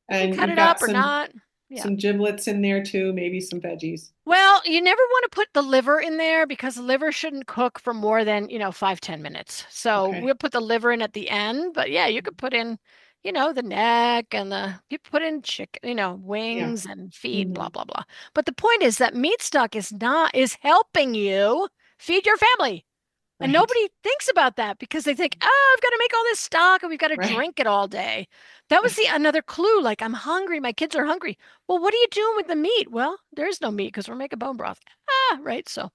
Speaker 3: can
Speaker 2: And
Speaker 3: cut
Speaker 2: you've
Speaker 3: it
Speaker 2: got
Speaker 3: up or not. Yeah.
Speaker 2: some giblets in there too, maybe some veggies.
Speaker 3: Well, you never want to put the liver in there because the liver shouldn't cook for more than, 5, 10 minutes. So
Speaker 2: Okay.
Speaker 3: we'll put the liver in at the end. But yeah, you could put in, the neck and you put in chicken,
Speaker 2: Yeah.
Speaker 3: wings and feet, blah,
Speaker 2: Hmm.
Speaker 3: blah, blah. But the point is that meat stock is helping you feed your family. And
Speaker 2: Right.
Speaker 3: nobody thinks about that because they think, oh, I've got to make all this stock and we've got to
Speaker 2: Right.
Speaker 3: drink it all day. That was the another clue. Like, I'm hungry. My kids are hungry. Well, what are you doing with the meat? Well, there is no meat because we're making bone broth. Right. So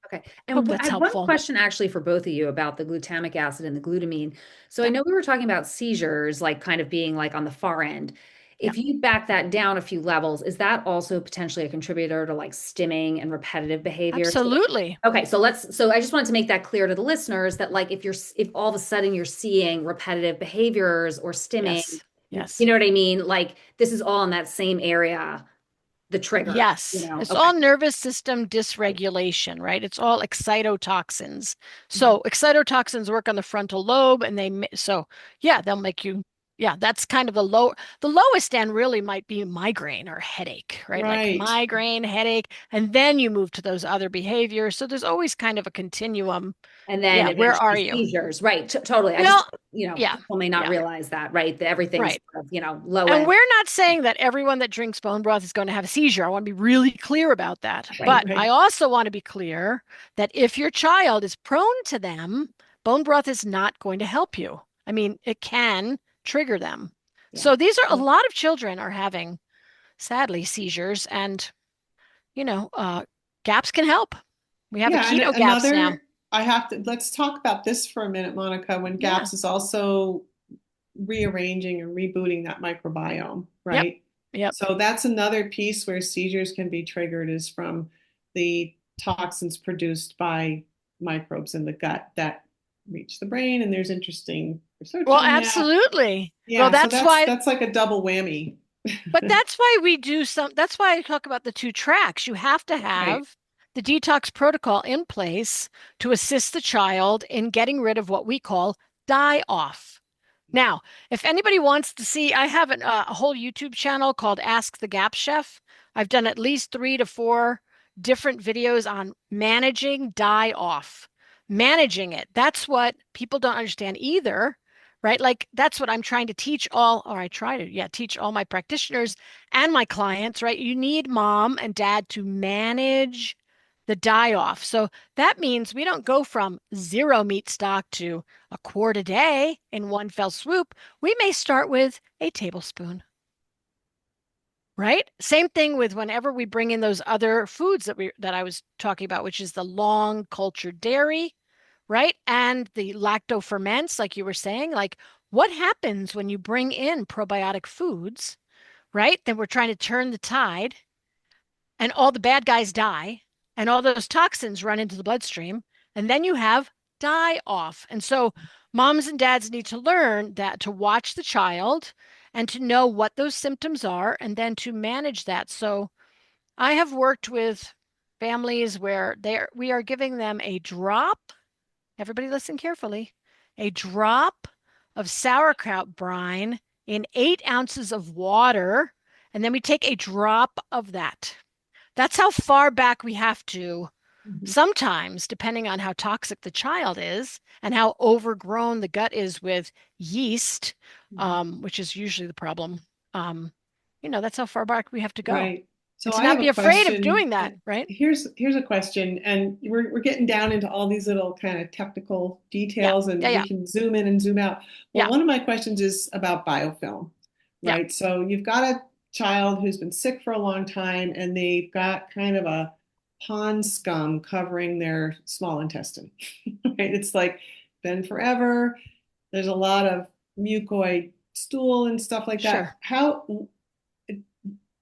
Speaker 1: Okay.
Speaker 3: I hope
Speaker 1: And I
Speaker 3: that's
Speaker 1: have one
Speaker 3: helpful.
Speaker 1: question actually for both of you about the glutamic acid and the glutamine. So I
Speaker 3: Yeah.
Speaker 1: know we were talking about seizures, like kind of being like on the far end.
Speaker 3: Yeah.
Speaker 1: If you back that down a few levels, is that also potentially a contributor to like stimming and repetitive behavior? So,
Speaker 3: Absolutely.
Speaker 1: okay, so I just wanted to make that clear to the listeners that like if all of a sudden you're seeing repetitive behaviors or stimming,
Speaker 3: Yes.
Speaker 1: you
Speaker 3: Yes.
Speaker 1: know what I mean? Like this is all in that same area, the trigger,
Speaker 3: Yes, it's
Speaker 1: Okay.
Speaker 3: all nervous system
Speaker 1: Right.
Speaker 3: dysregulation, right? It's all excitotoxins.
Speaker 1: Mhm.
Speaker 3: So excitotoxins work on the frontal lobe and so yeah, they'll make you yeah, that's kind of the lowest end really might be migraine or headache, right? Like
Speaker 2: Right.
Speaker 3: migraine, headache, and then you move to those other behaviors. So there's always kind of a continuum.
Speaker 1: And then
Speaker 3: Yeah, where are
Speaker 1: eventually
Speaker 3: you?
Speaker 1: seizures. Right. Totally. I just,
Speaker 3: Well, yeah.
Speaker 1: people may not
Speaker 3: Yeah,
Speaker 1: realize that, right? That everything's
Speaker 3: right.
Speaker 1: sort of, low
Speaker 3: And
Speaker 1: end.
Speaker 3: we're not saying that everyone that drinks bone broth is going to have a seizure. I want to be really clear about that.
Speaker 1: Right.
Speaker 3: But I
Speaker 2: Right.
Speaker 3: also want to be clear that if your child is prone to them, bone broth is not going to help you. I mean, it can trigger them.
Speaker 1: Yeah.
Speaker 3: So these are a
Speaker 2: Well,
Speaker 3: lot of children are having, sadly, seizures, and you know, uh, gaps can help. We have a
Speaker 2: yeah. And
Speaker 3: keto gaps now.
Speaker 2: let's talk about this for a minute, Monica, when
Speaker 3: Yeah.
Speaker 2: GAPS is also rearranging and rebooting that microbiome,
Speaker 3: Yep.
Speaker 2: right?
Speaker 3: Yep.
Speaker 2: So that's another piece where seizures can be triggered is from the toxins produced by microbes in the gut that reach the brain. And there's interesting research
Speaker 3: Well,
Speaker 2: on that.
Speaker 3: absolutely. Well,
Speaker 2: Yeah, so
Speaker 3: that's why
Speaker 2: that's like a double whammy.
Speaker 3: But that's why that's why I talk about the two tracks. You have to
Speaker 2: Right.
Speaker 3: have the detox protocol in place to assist the child in getting rid of what we call die off. Now, if anybody wants to see, I have a whole YouTube channel called Ask the Gap Chef. I've done at least 3 to 4 different videos on managing die off, managing it. That's what people don't understand either, right? Like that's what I'm trying to teach all, or I try to, yeah, teach all my practitioners and my clients, right? You need mom and dad to manage the die off. So that means we don't go from zero meat stock to a quart a day in one fell swoop. We may start with a tablespoon. Right? Same thing with whenever we bring in those other foods that I was talking about, which is the long cultured dairy, right? And the lacto ferments, like you were saying, like what happens when you bring in probiotic foods, right? Then we're trying to turn the tide and all the bad guys die and all those toxins run into the bloodstream. And then you have die off. And so moms and dads need to learn that to watch the child and to know what those symptoms are and then to manage that. So I have worked with families where we are giving them a drop. Everybody listen carefully. A drop of sauerkraut brine in 8 ounces of water, and then we take a drop of that. That's how far back we have to.
Speaker 2: Mhm.
Speaker 3: Sometimes, depending on how toxic the child is and how overgrown the gut is with yeast,
Speaker 2: Mhm.
Speaker 3: which is usually the problem, um, that's how far back we have to go.
Speaker 2: Right. So
Speaker 3: And to
Speaker 2: I
Speaker 3: not
Speaker 2: have
Speaker 3: be
Speaker 2: a
Speaker 3: afraid of
Speaker 2: question.
Speaker 3: doing that, right?
Speaker 2: Here's a question, and we're getting down into all these little kind of technical
Speaker 3: Yeah,
Speaker 2: details,
Speaker 3: yeah,
Speaker 2: and we
Speaker 3: yeah,
Speaker 2: can zoom in and zoom out. Well,
Speaker 3: yeah,
Speaker 2: one of my questions is about biofilm,
Speaker 3: yeah,
Speaker 2: right? So you've got a child who's been sick for a long time, and they've got kind of a pond scum covering their small intestine, right? It's like been forever. There's a lot of mucoid stool and stuff like
Speaker 3: sure.
Speaker 2: that. How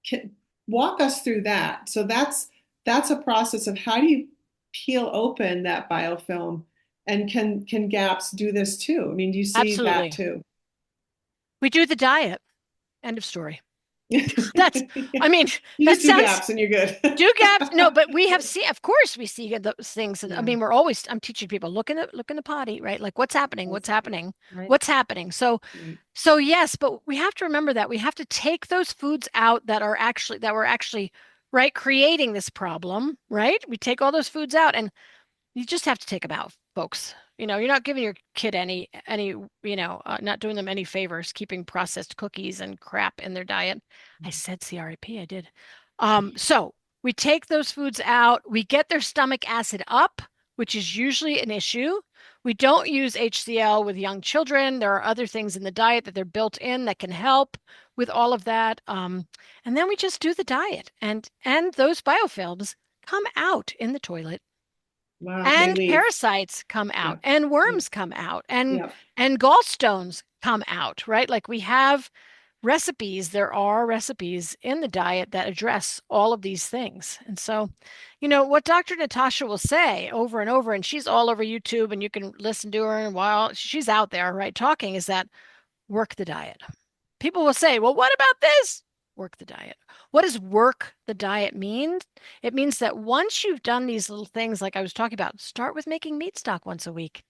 Speaker 2: can, walk us through that. So that's a process of how do you peel open that biofilm, and can gaps do this too? I mean, do you see that
Speaker 3: Absolutely.
Speaker 2: too?
Speaker 3: We do the diet. End of story. That's,
Speaker 2: Yeah.
Speaker 3: I mean,
Speaker 2: You
Speaker 3: that
Speaker 2: just do
Speaker 3: sounds
Speaker 2: gaps and you're good.
Speaker 3: do gaps. No, but we have seen, of course, we see those things. And I
Speaker 2: Yeah,
Speaker 3: mean, I'm teaching people, look in the potty, right? Like what's happening? What's
Speaker 2: that's right.
Speaker 3: happening?
Speaker 1: Right.
Speaker 3: What's happening? So,
Speaker 2: Right.
Speaker 3: so yes, but we have to remember that we have to take those foods out that were actually, right, creating this problem, right? We take all those foods out and you just have to take them out, folks. You're not giving your kid not doing them any favors, keeping processed cookies and crap in their diet. I said CRAP, I did. So we take those foods out, we get their stomach acid up, which is usually an issue. We don't use HCl with young children. There are other things in the diet that they're built in that can help with all of that. And then we just do the diet, and those biofilms come out in the toilet
Speaker 2: Wow, they
Speaker 3: and
Speaker 2: leave.
Speaker 3: parasites come out
Speaker 2: Yeah,
Speaker 3: and
Speaker 2: yeah,
Speaker 3: worms come out and
Speaker 2: yeah.
Speaker 3: and gallstones come out, right? Like we have recipes, there are recipes in the diet that address all of these things. And so, what Dr. Natasha will say over and over, and she's all over YouTube and you can listen to her and while she's out there, right, talking, is that work the diet. People will say, well, what about this? Work the diet. What does work the diet mean? It means that once you've done these little things, like I was talking about, start with making meat stock once a week,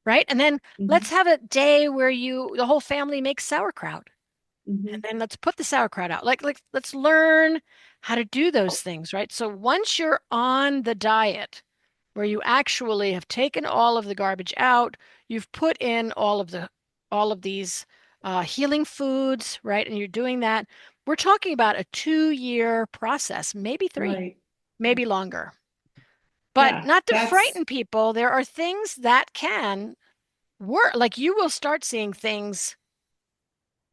Speaker 3: right? And then let's
Speaker 2: Hmm.
Speaker 3: have a day where the whole family makes sauerkraut.
Speaker 2: Hmm.
Speaker 3: And then let's put the sauerkraut out. Like let's learn how to do those things, right? So once you're on the diet, where you actually have taken all of the garbage out, you've put in all of these healing foods, right? And you're doing that. We're talking about a 2-year process, maybe three,
Speaker 2: Right.
Speaker 3: maybe longer. But
Speaker 2: Yeah,
Speaker 3: not to
Speaker 2: that's.
Speaker 3: frighten people, there are things that can work. Like you will start seeing things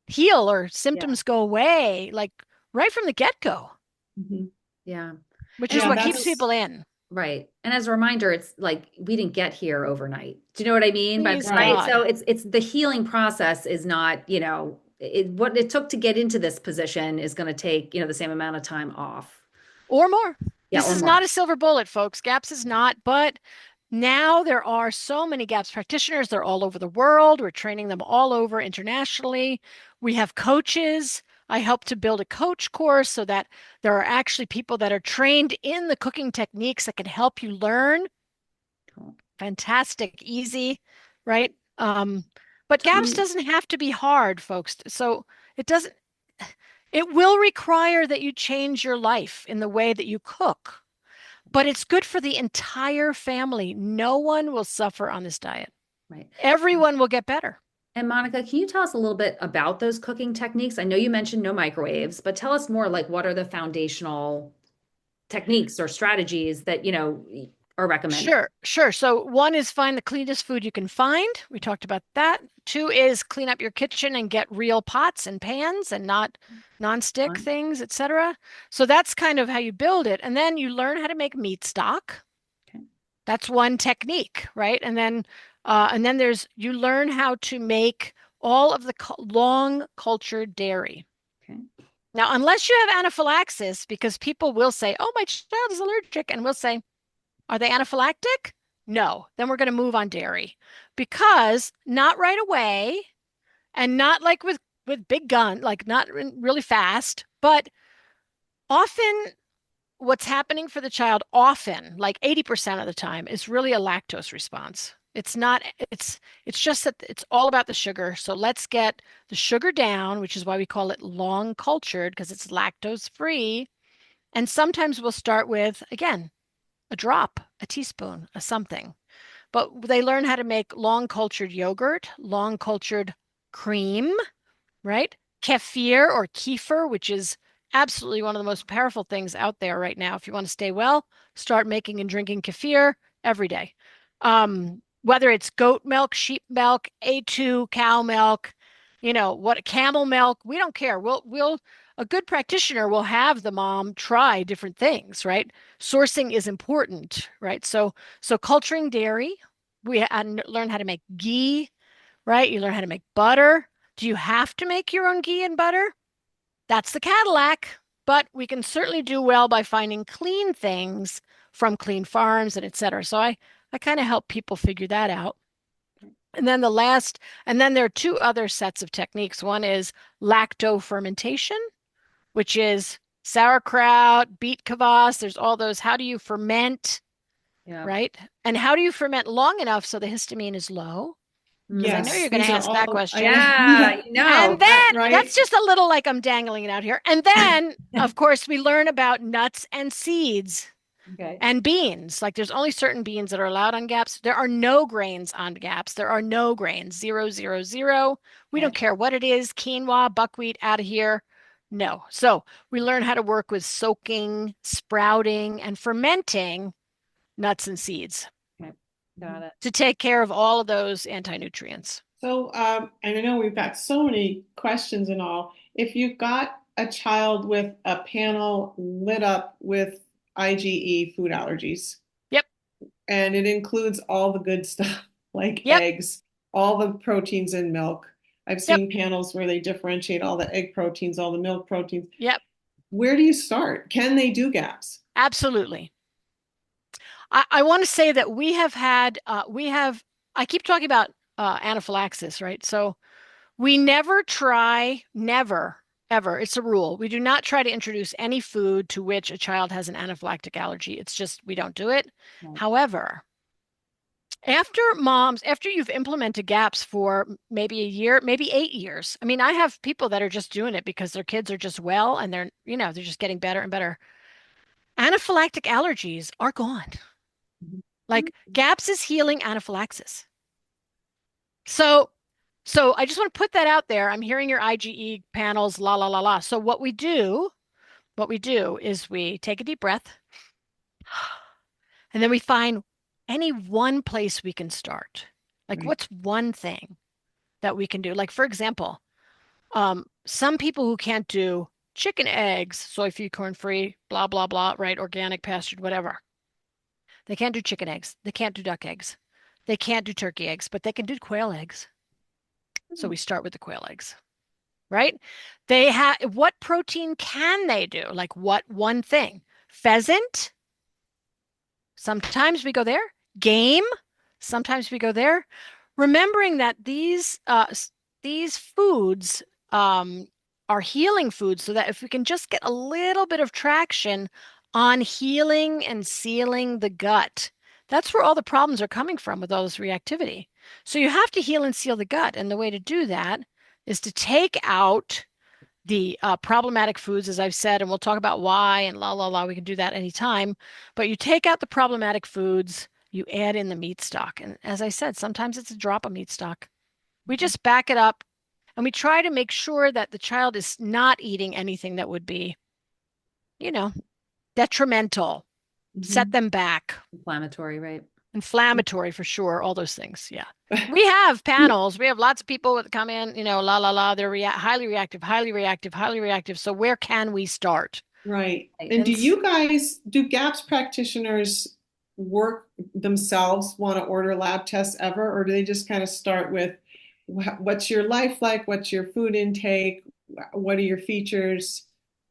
Speaker 3: heal or
Speaker 1: Yeah.
Speaker 3: symptoms go away, like right from the get-go,
Speaker 2: Mhm.
Speaker 1: Yeah.
Speaker 3: which
Speaker 1: And
Speaker 3: is
Speaker 2: Yeah,
Speaker 3: what keeps
Speaker 2: that's
Speaker 3: people in.
Speaker 1: right. And as a reminder, it's like we didn't get here overnight. Do you know what I mean? But
Speaker 3: Please,
Speaker 1: right.
Speaker 2: right.
Speaker 1: So
Speaker 3: God.
Speaker 1: it's the healing process is not, what it took to get into this position is going to take, the same amount of time off.
Speaker 3: Or more.
Speaker 1: Yeah,
Speaker 3: This
Speaker 1: or
Speaker 3: is not
Speaker 1: more.
Speaker 3: a silver bullet, folks. GAPS is not, but now there are so many GAPS practitioners. They're all over the world. We're training them all over internationally. We have coaches. I helped to build a coach course so that there are actually people that are trained in the cooking techniques that can help you learn.
Speaker 1: Cool.
Speaker 3: Fantastic, easy, right? But GAPS
Speaker 2: Mm.
Speaker 3: doesn't have to be hard, folks. So it doesn't, it will require that you change your life in the way that you cook, but it's good for the entire family. No one will suffer on this diet.
Speaker 1: Right.
Speaker 3: Everyone will get better.
Speaker 1: And Monica, can you tell us a little bit about those cooking techniques? I know you mentioned no microwaves, but tell us more like what are the foundational techniques or strategies that, are recommended?
Speaker 3: Sure, sure. So one is find the cleanest food you can find. We talked about that. Two is clean up your kitchen and get real pots and pans and not nonstick
Speaker 1: Fun.
Speaker 3: things, etc. So that's kind of how you build it. And then you learn how to make meat stock.
Speaker 1: Okay.
Speaker 3: That's one technique, right? And then there's you learn how to make all of the long cultured dairy.
Speaker 1: Okay.
Speaker 3: Now, unless you have anaphylaxis, because people will say, "Oh, my child is allergic," and we'll say, "Are they anaphylactic?" No. Then we're going to move on dairy because not right away and not like with big gun, like not really fast, but often what's happening for the child often, like 80% of the time, is really a lactose response. It's not, it's just that it's all about the sugar. So let's get the sugar down, which is why we call it long cultured because it's lactose free. And sometimes we'll start with, again, a drop, a teaspoon, a something. But they learn how to make long cultured yogurt, long cultured cream, right? Kefir or kefir, which is absolutely one of the most powerful things out there right now. If you want to stay well, start making and drinking kefir every day. Whether it's goat milk, sheep milk, A2, cow milk, what camel milk, we don't care. We'll a good practitioner will have the mom try different things, right? Sourcing is important, right? So culturing dairy, we learn how to make ghee, right? You learn how to make butter. Do you have to make your own ghee and butter? That's the Cadillac, but we can certainly do well by finding clean things from clean farms and et cetera. So I kind of help people figure that out. And then there are two other sets of techniques. One is lacto fermentation, which is sauerkraut, beet kvass. There's all those. How do you ferment,
Speaker 1: Yeah.
Speaker 3: right? And how do you ferment long enough so the histamine is low? Because I know
Speaker 2: Yes,
Speaker 3: you're going to
Speaker 2: these are
Speaker 3: ask that
Speaker 2: all, I
Speaker 3: question.
Speaker 2: know,
Speaker 1: Yeah,
Speaker 2: yeah,
Speaker 3: And then that's
Speaker 2: right?
Speaker 3: just a little like I'm dangling it out here. And then, of course, we learn about nuts and seeds
Speaker 1: Okay.
Speaker 3: and beans. Like there's only certain beans that are allowed on gaps. There are no grains on gaps. There are no grains. Zero, zero, zero. We don't
Speaker 1: Okay.
Speaker 3: care what it is. Quinoa, buckwheat, out of here. No. So we learn how to work with soaking, sprouting, and fermenting nuts and seeds
Speaker 1: Okay. Got it.
Speaker 3: to take care of all of those anti-nutrients.
Speaker 2: So, and I know we've got so many questions and all. If you've got a child with a panel lit up with IgE food allergies,
Speaker 3: Yep.
Speaker 2: and it includes all the good stuff like
Speaker 3: Yep.
Speaker 2: eggs, all the proteins in milk. I've
Speaker 3: Yep.
Speaker 2: seen panels where they differentiate all the egg proteins, all the milk proteins.
Speaker 3: Yep.
Speaker 2: Where do you start? Can they do gaps?
Speaker 3: Absolutely. I want to say that I keep talking about anaphylaxis, right? So we never try, never, ever, it's a rule. We do not try to introduce any food to which a child has an anaphylactic allergy. It's just, we don't do it.
Speaker 1: Right.
Speaker 3: However, after you've implemented GAPS for maybe a year, maybe 8 years, I mean, I have people that are just doing it because their kids are just well and they're just getting better and better. Anaphylactic allergies are gone.
Speaker 1: Mhm.
Speaker 3: Like GAPS is healing anaphylaxis. So, so I just want to put that out there. I'm hearing your IgE panels, la la la la. So what we do is we take a deep breath and then we find any one place we can start. Like
Speaker 2: Right.
Speaker 3: what's one thing that we can do? Like for example, some people who can't do chicken eggs, soy free, corn free, blah blah blah, right? Organic, pastured, whatever. They can't do chicken eggs. They can't do duck eggs. They can't do turkey eggs, but they can do quail eggs. So we start with the quail eggs, right? They have what protein can they do? Like what one thing? Pheasant? Sometimes we go there. Game? Sometimes we go there. Remembering that these foods are healing foods, so that if we can just get a little bit of traction on healing and sealing the gut, that's where all the problems are coming from with all this reactivity. So you have to heal and seal the gut, and the way to do that is to take out the problematic foods, as I've said, and we'll talk about why and la la la. We can do that anytime. But you take out the problematic foods, you add in the meat stock. And as I said, sometimes it's a drop of meat stock. We just back it up and we try to make sure that the child is not eating anything that would be, you know, detrimental, set
Speaker 2: Mhm.
Speaker 3: them back,
Speaker 1: Inflammatory, right?
Speaker 3: inflammatory for sure, all those things. Yeah. We have panels. We have lots of people that come in, la la la, they're highly reactive, highly reactive, highly reactive. So where can we start?
Speaker 2: Right.
Speaker 1: Right.
Speaker 2: And
Speaker 3: And
Speaker 2: do GAPS practitioners work themselves, want to order lab tests ever, or do they just kind of start with what's your life like? What's your food intake? What are your features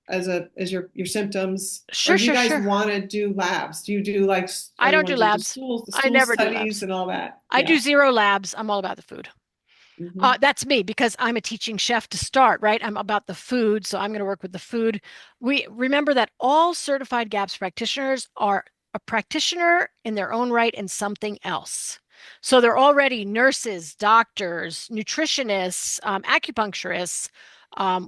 Speaker 2: as your symptoms? Or
Speaker 3: sure,
Speaker 2: do you
Speaker 3: sure,
Speaker 2: guys
Speaker 3: sure.
Speaker 2: want to do labs? Do you do like,
Speaker 3: I
Speaker 2: or you
Speaker 3: don't
Speaker 2: want
Speaker 3: do
Speaker 2: to do
Speaker 3: labs.
Speaker 2: the
Speaker 3: I
Speaker 2: stool
Speaker 3: never do
Speaker 2: studies
Speaker 3: labs.
Speaker 2: and all that?
Speaker 3: I do
Speaker 2: Yeah.
Speaker 3: zero labs. I'm all about the food.
Speaker 2: Hmm.
Speaker 3: That's me because I'm a teaching chef to start, right? I'm about the food, so I'm going to work with the food. We remember that all certified GAPS practitioners are a practitioner in their own right and something else. So they're already nurses, doctors, nutritionists, acupuncturists,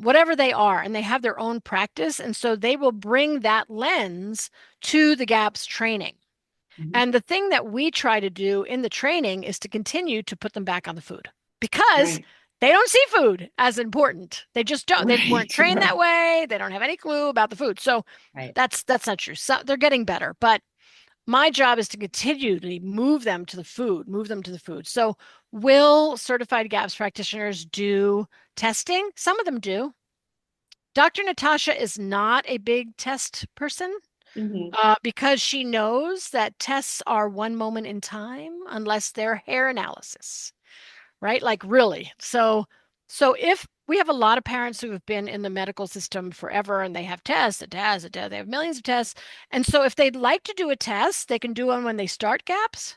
Speaker 3: whatever they are, and they have their own practice. And so they will bring that lens to the GAPS training.
Speaker 2: Hmm.
Speaker 3: And the thing that we try to do in the training is to continue to put them back on the food because
Speaker 2: Right.
Speaker 3: they don't see food as important. They just don't. They weren't
Speaker 2: Right.
Speaker 3: trained that
Speaker 2: Right.
Speaker 3: way. They don't have any clue about the food. So
Speaker 1: Right.
Speaker 3: that's not true. So they're getting better, but my job is to continually move them to the food, move them to the food. So will certified GAPS practitioners do testing? Some of them do. Dr. Natasha is not a big test person
Speaker 2: Hmm.
Speaker 3: because she knows that tests are one moment in time unless they're hair analysis, right? Like really. So if we have a lot of parents who have been in the medical system forever and they have tests, a test, a test, they have millions of tests. And so if they'd like to do a test, they can do one when they start GAPS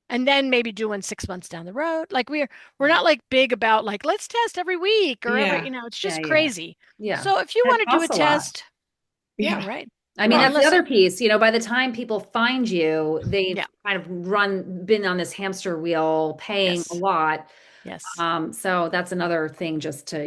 Speaker 3: and then maybe do one 6 months down the road. Like we're not like big about like let's test every week or every,
Speaker 2: Yeah.
Speaker 3: it's
Speaker 1: Yeah,
Speaker 3: just
Speaker 1: yeah.
Speaker 3: crazy.
Speaker 1: Yeah.
Speaker 3: So if you
Speaker 1: And
Speaker 3: want
Speaker 1: it
Speaker 3: to do a
Speaker 1: costs a lot.
Speaker 3: test, yeah,
Speaker 2: Yeah.
Speaker 3: right.
Speaker 1: I mean,
Speaker 3: Well,
Speaker 1: that's
Speaker 2: Right.
Speaker 1: the
Speaker 3: unless
Speaker 1: other piece, by the time people find you, they've
Speaker 3: yeah,
Speaker 1: kind of been on this hamster wheel, paying a
Speaker 3: yes.
Speaker 1: lot.
Speaker 3: Yes.
Speaker 1: So that's another thing just to,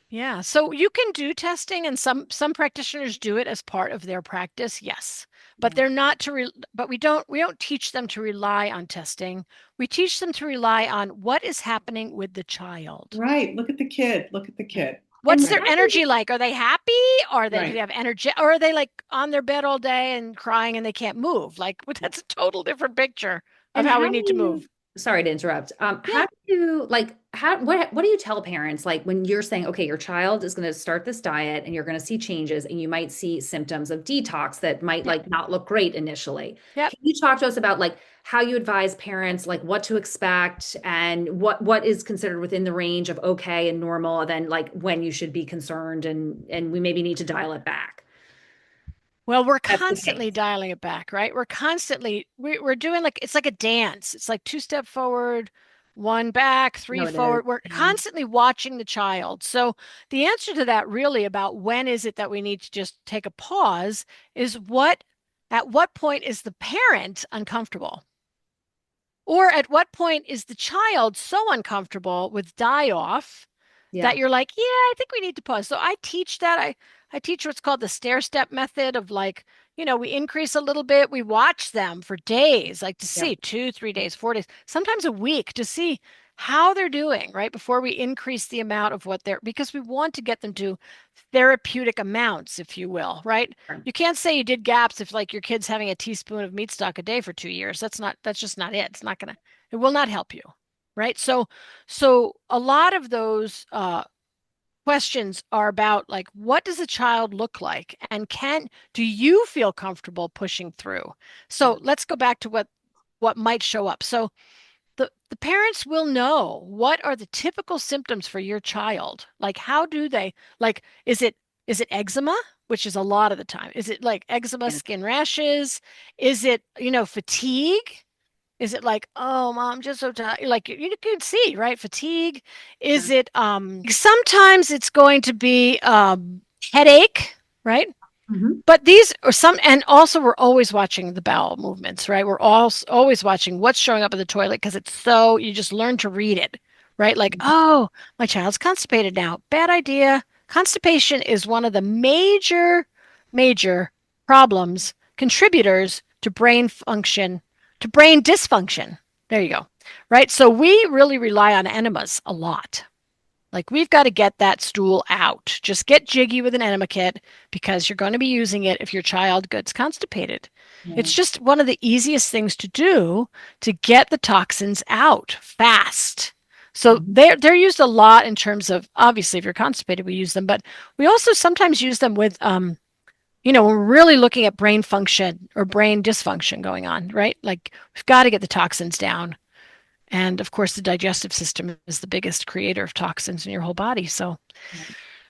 Speaker 3: Yeah, so you can do testing and some practitioners do it as part of their practice. Yes. But
Speaker 1: yeah.
Speaker 3: they're not to but we don't teach them to rely on testing. We teach them to rely on what is happening with the child.
Speaker 2: Right. Look at the kid. Look at the
Speaker 3: Yeah.
Speaker 2: kid.
Speaker 3: What's
Speaker 1: And
Speaker 3: their
Speaker 2: Right.
Speaker 1: how do you,
Speaker 3: energy like? Are they happy? Or do they
Speaker 2: Right.
Speaker 3: have energy? Or are they like on their bed all day and crying and they can't move? Like, that's a total different picture of
Speaker 1: and
Speaker 3: how
Speaker 1: how
Speaker 3: we
Speaker 1: do
Speaker 3: need to
Speaker 1: you,
Speaker 3: move.
Speaker 1: sorry to interrupt.
Speaker 3: Yeah.
Speaker 1: How do you like what do you tell parents like when you're saying, okay, your child is going to start this diet and you're going to see changes and you might see symptoms of detox that might
Speaker 3: Yep.
Speaker 1: like not look great initially.
Speaker 3: Yep.
Speaker 1: Can you talk to us about like how you advise parents like what to expect and what is considered within the range of okay and normal, and then like when you should be concerned and we maybe need to dial it back.
Speaker 3: Well, we're
Speaker 1: That's the
Speaker 3: constantly
Speaker 1: case.
Speaker 3: dialing it back, right? We're doing like it's like a dance. It's like two-step forward, one back, three
Speaker 1: No, it is.
Speaker 3: forward. We're
Speaker 1: Yeah.
Speaker 3: constantly watching the child. So the answer to that really about when is it that we need to just take a pause is at what point is the parent uncomfortable? Or at what point is the child so uncomfortable with die off that
Speaker 1: Yeah.
Speaker 3: you're like, yeah, I think we need to pause. So I teach that. I teach what's called the stair step method of like, we increase a little bit. We watch them for days, like to
Speaker 1: Yep.
Speaker 3: see 2, 3 days, 4 days, sometimes a week to see how they're doing, right? Before we increase the amount of what they're, because we want to get them to therapeutic amounts, if you will, right?
Speaker 1: Sure.
Speaker 3: You can't say you did gaps if like your kid's having a teaspoon of meat stock a day for 2 years. That's just not it. It will not help you. Right. So a lot of those questions are about like what does a child look like and do you feel comfortable pushing through?
Speaker 1: Yeah.
Speaker 3: So let's go back to what might show up. So the parents will know what are the typical symptoms for your child. Like how do they like is it eczema, which is a lot of the time? Is it like eczema,
Speaker 1: Yeah.
Speaker 3: skin rashes? Is it, fatigue? Is it like, oh, mom, just so tired? Like you can see, right? Fatigue.
Speaker 1: Yeah.
Speaker 3: Is it sometimes it's going to be headache, right?
Speaker 1: Mhm.
Speaker 3: But these are some, and also we're always watching the bowel movements, right? We're always watching what's showing up in the toilet because you just learn to read it, right? Like, oh, my child's constipated now. Bad idea. Constipation is one of the major problems, contributors to brain function, to brain dysfunction. There you go. right? So we really rely on enemas a lot. Like we've got to get that stool out. Just get jiggy with an enema kit because you're going to be using it if your child gets constipated.
Speaker 1: Yeah.
Speaker 3: It's just one of the easiest things to do to get the toxins out fast. So
Speaker 1: Mhm.
Speaker 3: they're used a lot in terms of, obviously if you're constipated we use them, but we also sometimes use them with we're really looking at brain function or brain dysfunction going on, right? Like we've got to get the toxins down. And of course, the digestive system is the biggest creator of toxins in your whole body. So,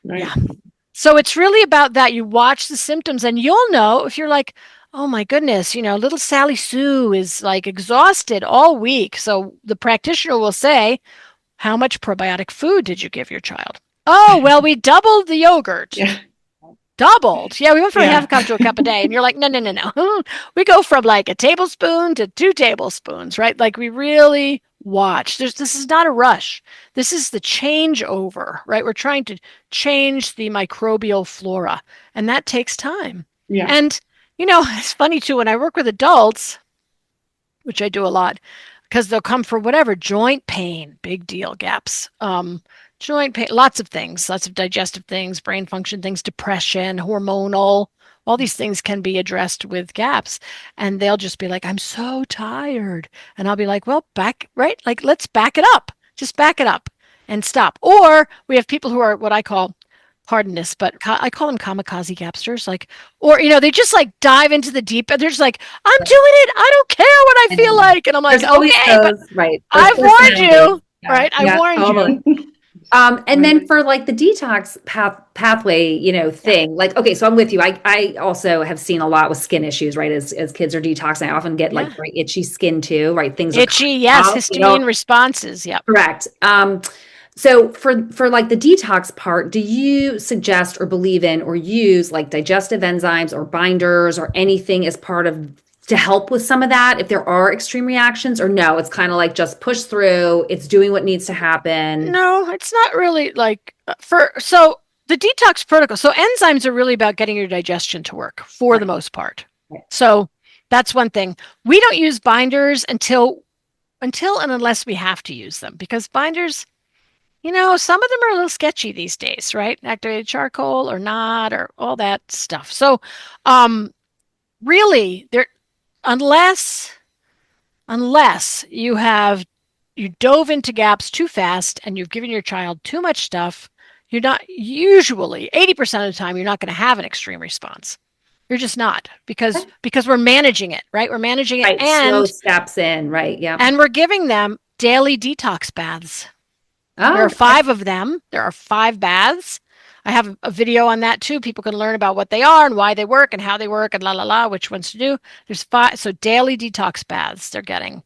Speaker 3: yeah.
Speaker 2: Right.
Speaker 3: So it's really about that. You watch the symptoms and you'll know if you're like, oh my goodness, little Sally Sue is like exhausted all week. So the practitioner will say, how much probiotic food did you give your child? Oh, well, we doubled the yogurt.
Speaker 2: Yeah.
Speaker 3: Doubled. Yeah, we went from a half
Speaker 2: Yeah.
Speaker 3: a cup to a cup a day. And you're like, no, no, no, no. We go from like a tablespoon to 2 tablespoons, right? Like we really watch. This is not a rush. This is the changeover, right? We're trying to change the microbial flora, and that takes time.
Speaker 2: Yeah.
Speaker 3: And, it's funny too, when I work with adults, which I do a lot, because they'll come for whatever joint pain, big deal, gaps, joint pain, lots of things, lots of digestive things, brain function things, depression, hormonal, all these things can be addressed with gaps. And they'll just be like, I'm so tired. And I'll be like, well, back, right? Like, let's back it up. Just back it up and stop. Or we have people who are what I call, pardon this, but I call them kamikaze gapsters. Like, or, they just like dive into the deep end. They're just like, I'm doing it. I don't care what I
Speaker 1: I
Speaker 3: feel
Speaker 1: know.
Speaker 3: like. And I'm like,
Speaker 1: There's always
Speaker 3: okay, but
Speaker 1: those, right? Those
Speaker 3: I've warned
Speaker 1: personalities.
Speaker 3: you,
Speaker 1: Yeah.
Speaker 3: right? I
Speaker 1: Yeah,
Speaker 3: warned
Speaker 1: totally.
Speaker 3: you.
Speaker 1: And then for like the detox pathway,
Speaker 3: Yeah.
Speaker 1: thing, like, okay, so I'm with you. I also have seen a lot with skin issues, right? As kids are detoxing, I often get
Speaker 3: Yeah.
Speaker 1: like very itchy skin too, right? Things are
Speaker 3: Itchy.
Speaker 1: coming
Speaker 3: Yes.
Speaker 1: out,
Speaker 3: Histamine responses. Yep.
Speaker 1: correct. So for like the detox part, do you suggest or believe in or use like digestive enzymes or binders or anything as part of to help with some of that if there are extreme reactions, or no, it's kind of like just push through, it's doing what needs to happen.
Speaker 3: No, it's not really like so the detox protocol. So enzymes are really about getting your digestion to work for the
Speaker 1: Right.
Speaker 3: most part.
Speaker 1: Right.
Speaker 3: So that's one thing. We don't use binders until and unless we have to use them because binders, some of them are a little sketchy these days, right? Activated charcoal or not, or all that stuff. So, really, there, unless you dove into gaps too fast and you've given your child too much stuff, you're not usually 80% of the time you're not going to have an extreme response. You're just not because we're managing it, right? We're managing it
Speaker 1: Right. Slow steps in, right? Yeah.
Speaker 3: and we're giving them daily detox baths. There are
Speaker 1: Oh,
Speaker 3: 5 of them. There are 5 baths. I have a video on that too. People can learn about what they are and why they work and how they work and la la la, which ones to do. There's 5, so daily detox baths they're getting.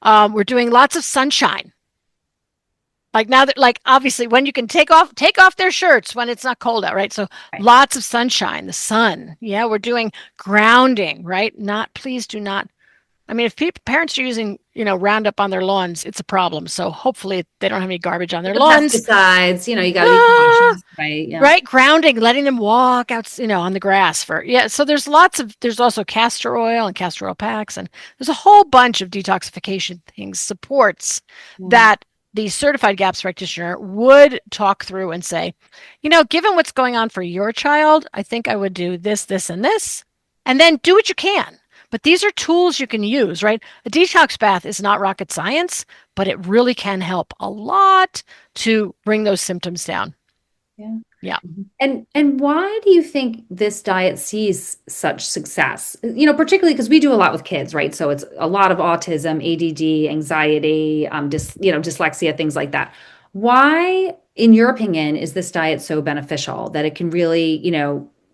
Speaker 3: We're doing lots of sunshine. Like now that, like obviously, when you can take off their shirts when it's not cold out, right? So
Speaker 1: right.
Speaker 3: lots of sunshine, the sun. Yeah, we're doing grounding, right? Not please do not. I mean, if parents are using, Roundup on their lawns, it's a problem. So hopefully they don't have any garbage on their
Speaker 1: The
Speaker 3: lawns.
Speaker 1: pesticides, you got to be
Speaker 3: Ah,
Speaker 1: cautious, right? Yeah.
Speaker 3: right, grounding, letting them walk out, on the grass for yeah. So there's also castor oil and castor oil packs, and there's a whole bunch of detoxification things supports
Speaker 1: Mm.
Speaker 3: that the certified GAPS practitioner would talk through and say, given what's going on for your child, I think I would do this, this, and this, and then do what you can. But these are tools you can use, right? A detox bath is not rocket science, but it really can help a lot to bring those symptoms down.
Speaker 1: Yeah.
Speaker 3: Yeah.
Speaker 1: And why do you think this diet sees such success? Particularly because we do a lot with kids, right? So it's a lot of autism, ADD, anxiety, dyslexia, things like that. Why, in your opinion, is this diet so beneficial that it can really,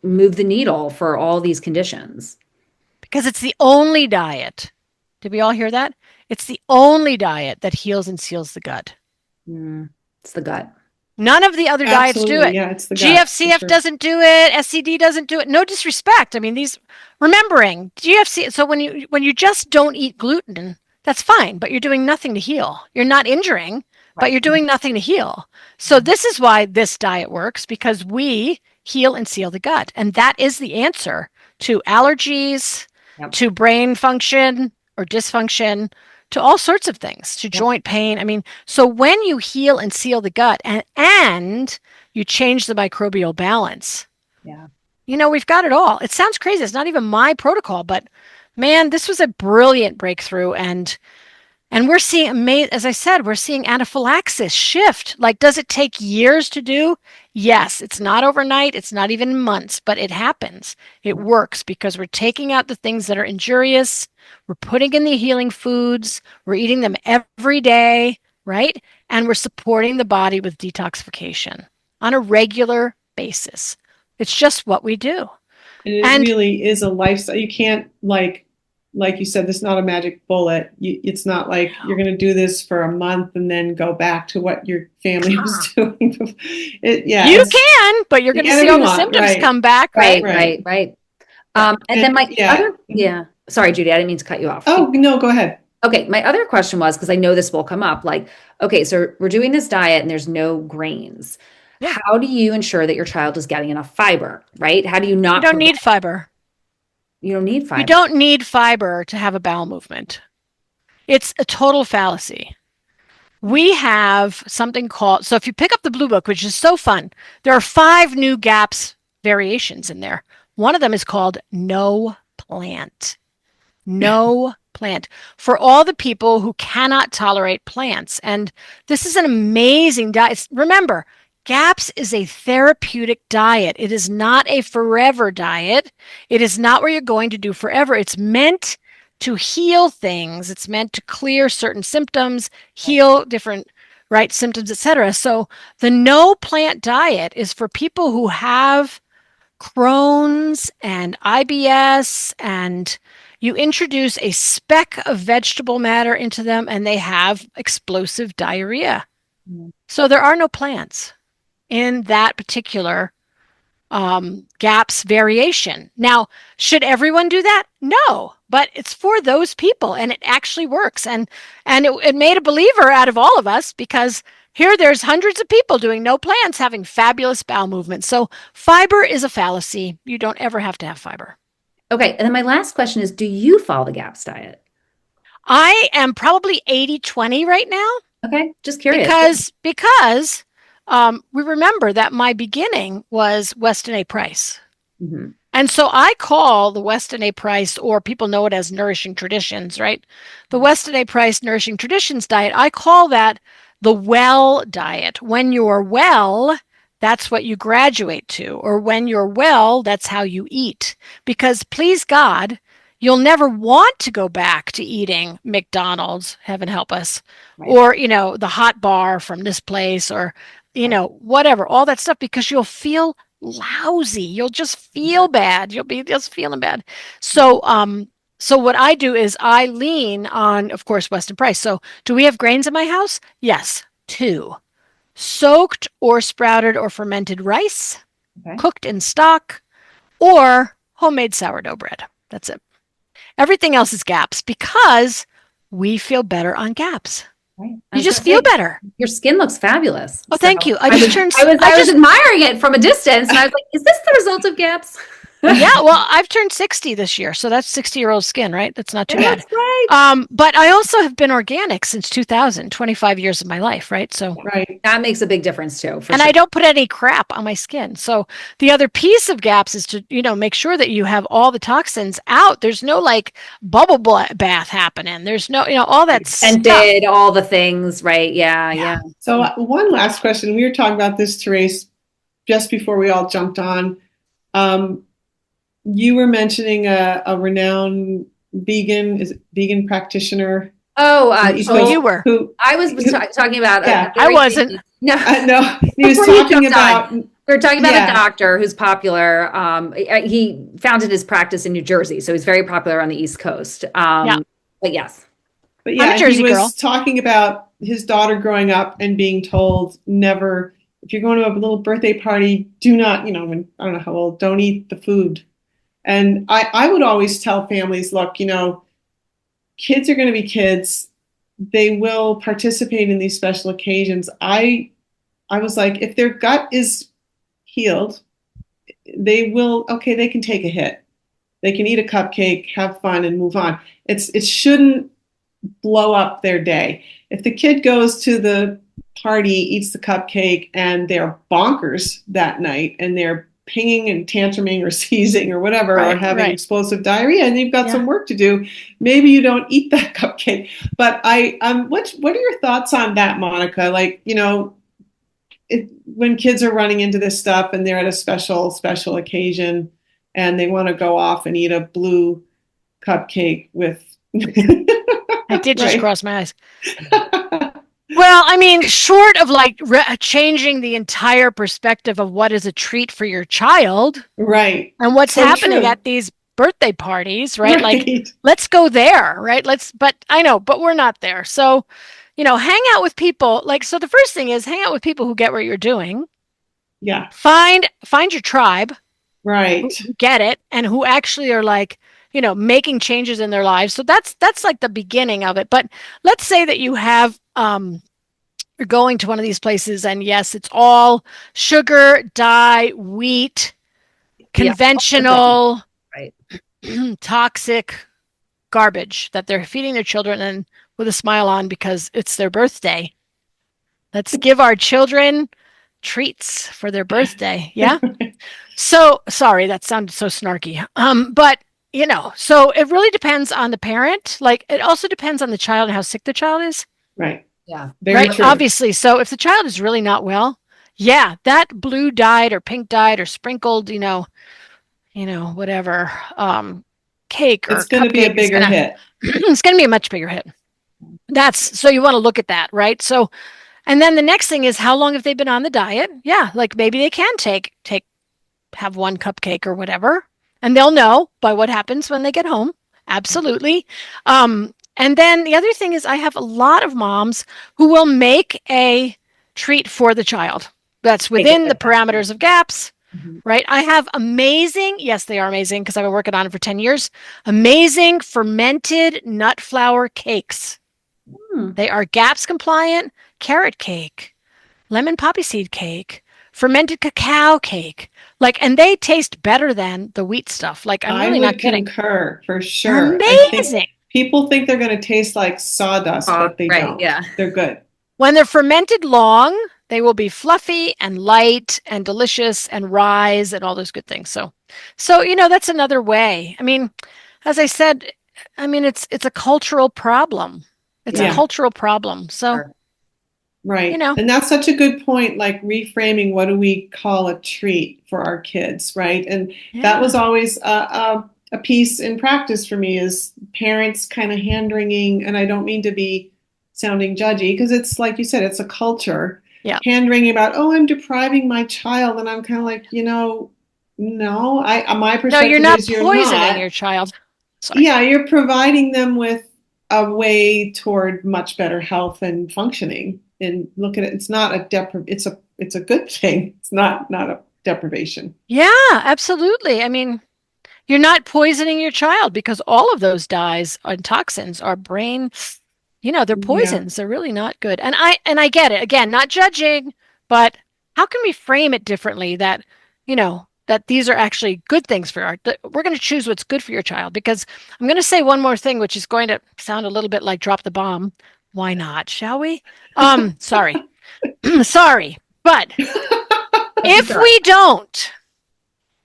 Speaker 1: move the needle for all these conditions?
Speaker 3: Because it's the only diet. Did we all hear that? It's the only diet that heals and seals the gut.
Speaker 1: Mm, it's the gut.
Speaker 3: None of the other diets do
Speaker 2: Absolutely.
Speaker 3: it.
Speaker 2: Yeah, it's the gut for
Speaker 3: GFCF
Speaker 2: sure.
Speaker 3: doesn't do it. SCD doesn't do it. No disrespect. I mean, remembering GFC. So when you just don't eat gluten, that's fine, but you're doing nothing to heal. You're not injuring, but
Speaker 1: Right.
Speaker 3: you're doing nothing to heal. So this is why this diet works because we heal and seal the gut. And that is the answer to allergies,
Speaker 1: Yep.
Speaker 3: to brain function or dysfunction, to all sorts of things, to joint pain. I mean, so when you heal and seal the gut and you change the microbial balance,
Speaker 1: Yeah.
Speaker 3: we've got it all. It sounds crazy. It's not even my protocol, but man, this was a brilliant breakthrough. And we're seeing, as I said, we're seeing anaphylaxis shift. Like, does it take years to do? Yes, it's not overnight. It's not even months, but it happens. It works because we're taking out the things that are injurious. We're putting in the healing foods. We're eating them every day, right? And we're supporting the body with detoxification on a regular basis. It's just what we do.
Speaker 2: And it
Speaker 3: And
Speaker 2: really is a lifestyle. You can't like you said, this is not a magic bullet. It's not like you're going to do this for a month and then go back to what your family was doing.
Speaker 3: you can, but you're
Speaker 2: you
Speaker 3: going to
Speaker 2: can
Speaker 3: see
Speaker 2: if
Speaker 3: all
Speaker 2: you
Speaker 3: the
Speaker 2: want,
Speaker 3: symptoms
Speaker 2: right?
Speaker 3: come back, right?
Speaker 1: Right.
Speaker 2: Yeah.
Speaker 1: And then my
Speaker 2: yeah.
Speaker 1: other, yeah, sorry, Judy, I didn't mean to cut you off.
Speaker 2: Oh, no, go ahead.
Speaker 1: Okay, my other question was, because I know this will come up, like, okay, so we're doing this diet and there's no grains.
Speaker 3: Yeah.
Speaker 1: How do you ensure that your child is getting enough fiber, right? How do you
Speaker 3: You
Speaker 1: not
Speaker 3: don't
Speaker 1: prevent,
Speaker 3: need fiber.
Speaker 1: you don't need
Speaker 3: You
Speaker 1: fiber?
Speaker 3: don't need fiber to have a bowel movement. It's a total fallacy. We have something called, so if you pick up the Blue Book, which is so fun, there are 5 new GAPS variations in there. One of them is called no plant. No plant for all the people who cannot tolerate plants. And this is an amazing diet. Remember, GAPS is a therapeutic diet. It is not a forever diet. It is not where you're going to do forever. It's meant to heal things. It's meant to clear certain symptoms, heal different right symptoms, etc. So the no plant diet is for people who have Crohn's and IBS, and you introduce a speck of vegetable matter into them and they have explosive diarrhea. So there are no plants in that particular GAPS variation. Now, should everyone do that? No, but it's for those people and it actually works. And it made a believer out of all of us because here there's hundreds of people doing no plants having fabulous bowel movements. So fiber is a fallacy. You don't ever have to have fiber.
Speaker 1: Okay, and then my last question is, do you follow the GAPS diet?
Speaker 3: I am probably 80-20 right now
Speaker 1: Okay, just curious.
Speaker 3: because we remember that my beginning was Weston A. Price.
Speaker 1: Mhm.
Speaker 3: And so I call the Weston A. Price, or people know it as Nourishing Traditions, right? The Weston A. Price Nourishing Traditions diet, I call that the well diet. When you're well, that's what you graduate to. Or when you're well, that's how you eat. Because please God, you'll never want to go back to eating McDonald's, heaven help us,
Speaker 1: Right.
Speaker 3: or, the hot bar from this place, or, whatever, all that stuff, because you'll feel lousy. You'll just feel bad. You'll be just feeling bad. So what I do is I lean on, of course, Weston Price. So do we have grains in my house? Yes, 2. Soaked or sprouted or fermented rice,
Speaker 1: Okay.
Speaker 3: cooked in stock, or homemade sourdough bread. That's it. Everything else is GAPS because we feel better on GAPS.
Speaker 1: Right.
Speaker 3: You just feel better.
Speaker 1: Your skin looks fabulous.
Speaker 3: Oh, thank you.
Speaker 1: I was admiring it from a distance, and I was like, "Is this the result of GAPS?"
Speaker 3: Yeah, well, I've turned 60 this year, so that's 60-year-old skin, right? That's not too bad.
Speaker 1: That's right.
Speaker 3: But I also have been organic since 2000, 25 years of my life, right? So
Speaker 2: Right.
Speaker 1: That makes a big difference too, for
Speaker 3: and
Speaker 1: sure.
Speaker 3: I don't put any crap on my skin. So the other piece of GAPS is to, make sure that you have all the toxins out. There's no like bubble bath happening. There's no, all that stuff.
Speaker 1: Scented, all the things, right? Yeah.
Speaker 2: So one last question. We were talking about this, Therese, just before we all jumped on. You were mentioning a renowned vegan practitioner.
Speaker 1: Oh,
Speaker 3: you were.
Speaker 1: I was talking about.
Speaker 2: Yeah,
Speaker 3: I wasn't.
Speaker 1: No,
Speaker 2: no. He was talking about.
Speaker 1: We were talking about a doctor who's popular. He founded his practice in New Jersey, so he's very popular on the East Coast. But yes.
Speaker 2: But yeah,
Speaker 3: I'm a Jersey
Speaker 2: he was
Speaker 3: girl.
Speaker 2: talking about his daughter growing up and being told never, if you're going to a little birthday party, do not, when I don't know how old, don't eat the food. And I would always tell families, look, kids are going to be kids. They will participate in these special occasions. I was like, if their gut is healed, they can take a hit. They can eat a cupcake, have fun, and move on. It shouldn't blow up their day. If the kid goes to the party, eats the cupcake, and they're bonkers that night, and they're pinging and tantruming or seizing or whatever, or
Speaker 3: Right,
Speaker 2: having
Speaker 3: right.
Speaker 2: explosive diarrhea, and you've got
Speaker 3: Yeah.
Speaker 2: some work to do, maybe you don't eat that cupcake. But what are your thoughts on that, Monica? Like, when kids are running into this stuff and they're at a special occasion and they want to go off and eat a blue cupcake with
Speaker 3: I did just
Speaker 2: right.
Speaker 3: cross my eyes. Well, I mean, short of like changing the entire perspective of what is a treat for your child
Speaker 2: Right.
Speaker 3: and what's
Speaker 2: So
Speaker 3: happening
Speaker 2: true.
Speaker 3: at these birthday parties, right? Like,
Speaker 2: Right.
Speaker 3: let's go there, right? But I know, but we're not there. So, hang out with people. Like, so the first thing is hang out with people who get what you're doing.
Speaker 2: Yeah.
Speaker 3: Find your tribe who
Speaker 2: Right.
Speaker 3: get it and who actually are like, making changes in their lives. So that's like the beginning of it. But let's say that you have you're going to one of these places and yes, it's all sugar, dye, wheat,
Speaker 1: Yeah, all the things,
Speaker 3: conventional,
Speaker 1: right?
Speaker 3: toxic garbage that they're feeding their children and with a smile on because it's their birthday. Let's give our children treats for their birthday. Yeah. So sorry, that sounded so snarky. But so it really depends on the parent. Like it also depends on the child and how sick the child is,
Speaker 2: Right.
Speaker 1: Yeah,
Speaker 2: Very
Speaker 3: right?
Speaker 2: true.
Speaker 3: Obviously. So if the child is really not well, yeah, that blue dyed or pink dyed or sprinkled, whatever, cake
Speaker 2: It's
Speaker 3: or
Speaker 2: going to be a
Speaker 3: cupcake is
Speaker 2: bigger
Speaker 3: gonna
Speaker 2: hit.
Speaker 3: it's gonna be a much bigger hit. That's so you want to look at that, right? So and then the next thing is how long have they been on the diet? Yeah, like maybe they can take have one cupcake or whatever, and they'll know by what happens when they get home. Absolutely. And then the other thing is, I have a lot of moms who will make a treat for the child that's
Speaker 1: make it
Speaker 3: within the
Speaker 1: their best.
Speaker 3: parameters of GAPS,
Speaker 1: Mhm.
Speaker 3: right? I have amazing, yes, they are amazing because I've been working on it for 10 years, amazing fermented nut flour cakes.
Speaker 1: Hmm.
Speaker 3: They are GAPS compliant carrot cake, lemon poppy seed cake, fermented cacao cake. Like, and they taste better than the wheat stuff. Like, I'm
Speaker 2: I
Speaker 3: really not
Speaker 2: would
Speaker 3: kidding.
Speaker 2: concur for
Speaker 3: They're
Speaker 2: sure. I think
Speaker 3: amazing.
Speaker 2: people think they're going to taste like sawdust,
Speaker 1: Oh,
Speaker 2: but they
Speaker 1: right.
Speaker 2: don't.
Speaker 1: Yeah.
Speaker 2: They're good.
Speaker 3: When they're fermented long, they will be fluffy and light and delicious and rise and all those good things. So that's another way. I mean, as I said, I mean it's a cultural problem. It's a
Speaker 2: Yeah.
Speaker 3: cultural problem. So,
Speaker 1: Sure.
Speaker 3: you
Speaker 2: Right.
Speaker 3: know,
Speaker 2: And that's such a good point, like reframing what do we call a treat for our kids, right? And that was
Speaker 3: yeah.
Speaker 2: always a piece in practice for me is parents kind of hand wringing, and I don't mean to be sounding judgy because it's like you said, it's a culture,
Speaker 3: Yeah.
Speaker 2: hand wringing about, oh, I'm depriving my child. And I'm kind of like, no, my
Speaker 3: No, you're
Speaker 2: perspective
Speaker 3: not
Speaker 2: is you're
Speaker 3: poisoning
Speaker 2: not.
Speaker 3: your child. Sorry.
Speaker 2: Yeah, you're providing them with a way toward much better health and functioning. And look at it, it's not it's a good thing. It's not a deprivation.
Speaker 3: Yeah, absolutely. I mean, you're not poisoning your child because all of those dyes and toxins are brain, they're
Speaker 2: Yeah,
Speaker 3: poisons. They're really not good. And I get it. Again, not judging, but how can we frame it differently that these are actually good things for that we're going to choose what's good for your child because I'm going to say one more thing which is going to sound a little bit like drop the bomb. Why not, shall we? Sorry. Sorry. But
Speaker 1: But you
Speaker 3: if
Speaker 1: got
Speaker 3: we don't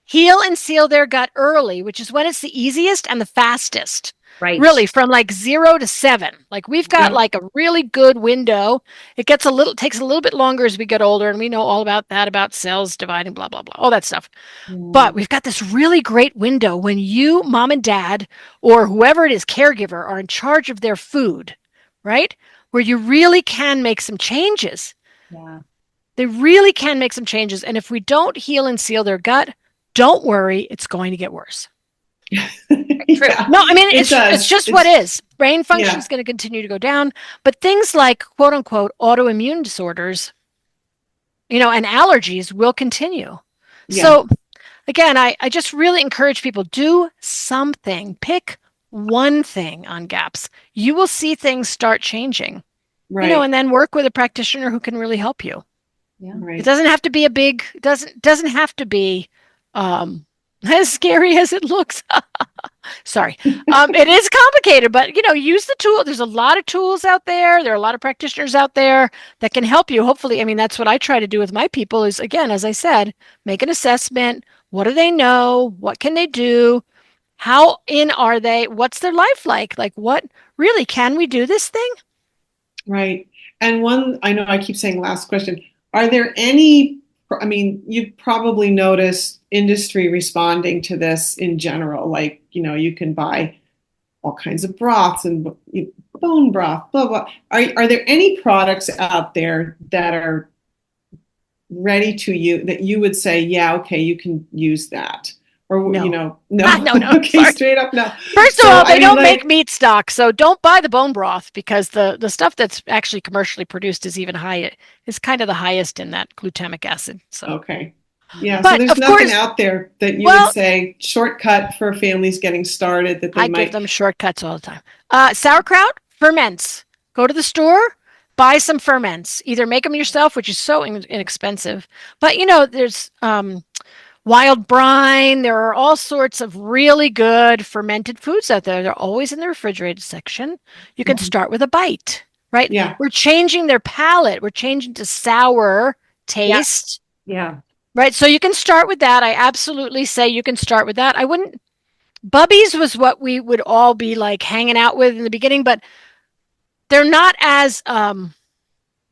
Speaker 3: heal and seal their gut early, which is when it's the easiest and the fastest.
Speaker 1: right.
Speaker 3: Really, from like 0 to 7. Like we've got
Speaker 2: yeah,
Speaker 3: like a really good window. Takes a little bit longer as we get older, and we know all about that, about cells dividing, blah, blah, blah, all that stuff.
Speaker 1: Yeah.
Speaker 3: But we've got this really great window when you, mom and dad, or whoever it is, caregiver, are in charge of their food, right? Where you really can make some changes.
Speaker 1: Yeah.
Speaker 3: They really can make some changes. And if we don't heal and seal their gut, don't worry, it's going to get worse.
Speaker 1: True.
Speaker 2: yeah.
Speaker 3: No, I mean
Speaker 2: It
Speaker 3: it's
Speaker 2: does.
Speaker 3: just what
Speaker 2: It's
Speaker 3: is. Brain function
Speaker 2: yeah,
Speaker 3: is going to continue to go down, but things like quote unquote autoimmune disorders, and allergies will continue.
Speaker 2: yeah,
Speaker 3: So again, I just really encourage people do something. Pick one thing on gaps. You will see things start changing.
Speaker 2: right,
Speaker 3: And then work with a practitioner who can really help you.
Speaker 1: Yeah.
Speaker 3: It
Speaker 2: right.
Speaker 3: doesn't have to be a big, doesn't have to be, um, As scary as it looks. Sorry. It is complicated, but use the tool. There's a lot of tools out there. There are a lot of practitioners out there that can help you. Hopefully, I mean, that's what I try to do with my people is, again, as I said, make an assessment. What do they know? What can they do? How in are they? What's their life like? Like, what really can we do this thing?
Speaker 2: Right. And one, I know I keep saying last question. Are there any, I mean, you've probably noticed industry responding to this in general. Like, you can buy all kinds of broths and bone broth, blah, blah. Are there any products out there that are ready to you that you would say, yeah, okay, you can use that? Or,
Speaker 3: No.
Speaker 2: no.
Speaker 3: No, no,
Speaker 2: Okay,
Speaker 3: sorry.
Speaker 2: straight up, no.
Speaker 3: First of
Speaker 2: So,
Speaker 3: all,
Speaker 2: I
Speaker 3: they
Speaker 2: mean,
Speaker 3: don't make
Speaker 2: like,
Speaker 3: meat stock, so don't buy the bone broth because the stuff that's actually commercially produced is even high is kind of the highest in that glutamic acid. So,
Speaker 2: okay. Yeah, so
Speaker 3: but
Speaker 2: there's
Speaker 3: of
Speaker 2: nothing
Speaker 3: course,
Speaker 2: out there that you would
Speaker 3: well,
Speaker 2: say shortcut for families getting started that they
Speaker 3: I give
Speaker 2: might.
Speaker 3: them shortcuts all the time. Sauerkraut ferments. Go to the store, buy some ferments. Either make them yourself, which is so inexpensive, but there's wild brine. There are all sorts of really good fermented foods out there. They're always in the refrigerated section. You can
Speaker 2: Mhm.
Speaker 3: start with a bite, right?
Speaker 2: Yeah.
Speaker 3: We're changing their palate. We're changing to sour
Speaker 1: Yeah.
Speaker 3: taste,
Speaker 1: Yeah.
Speaker 3: right? So you can start with that. I absolutely say you can start with that. I wouldn't. Bubbies was what we would all be like hanging out with in the beginning, but they're not as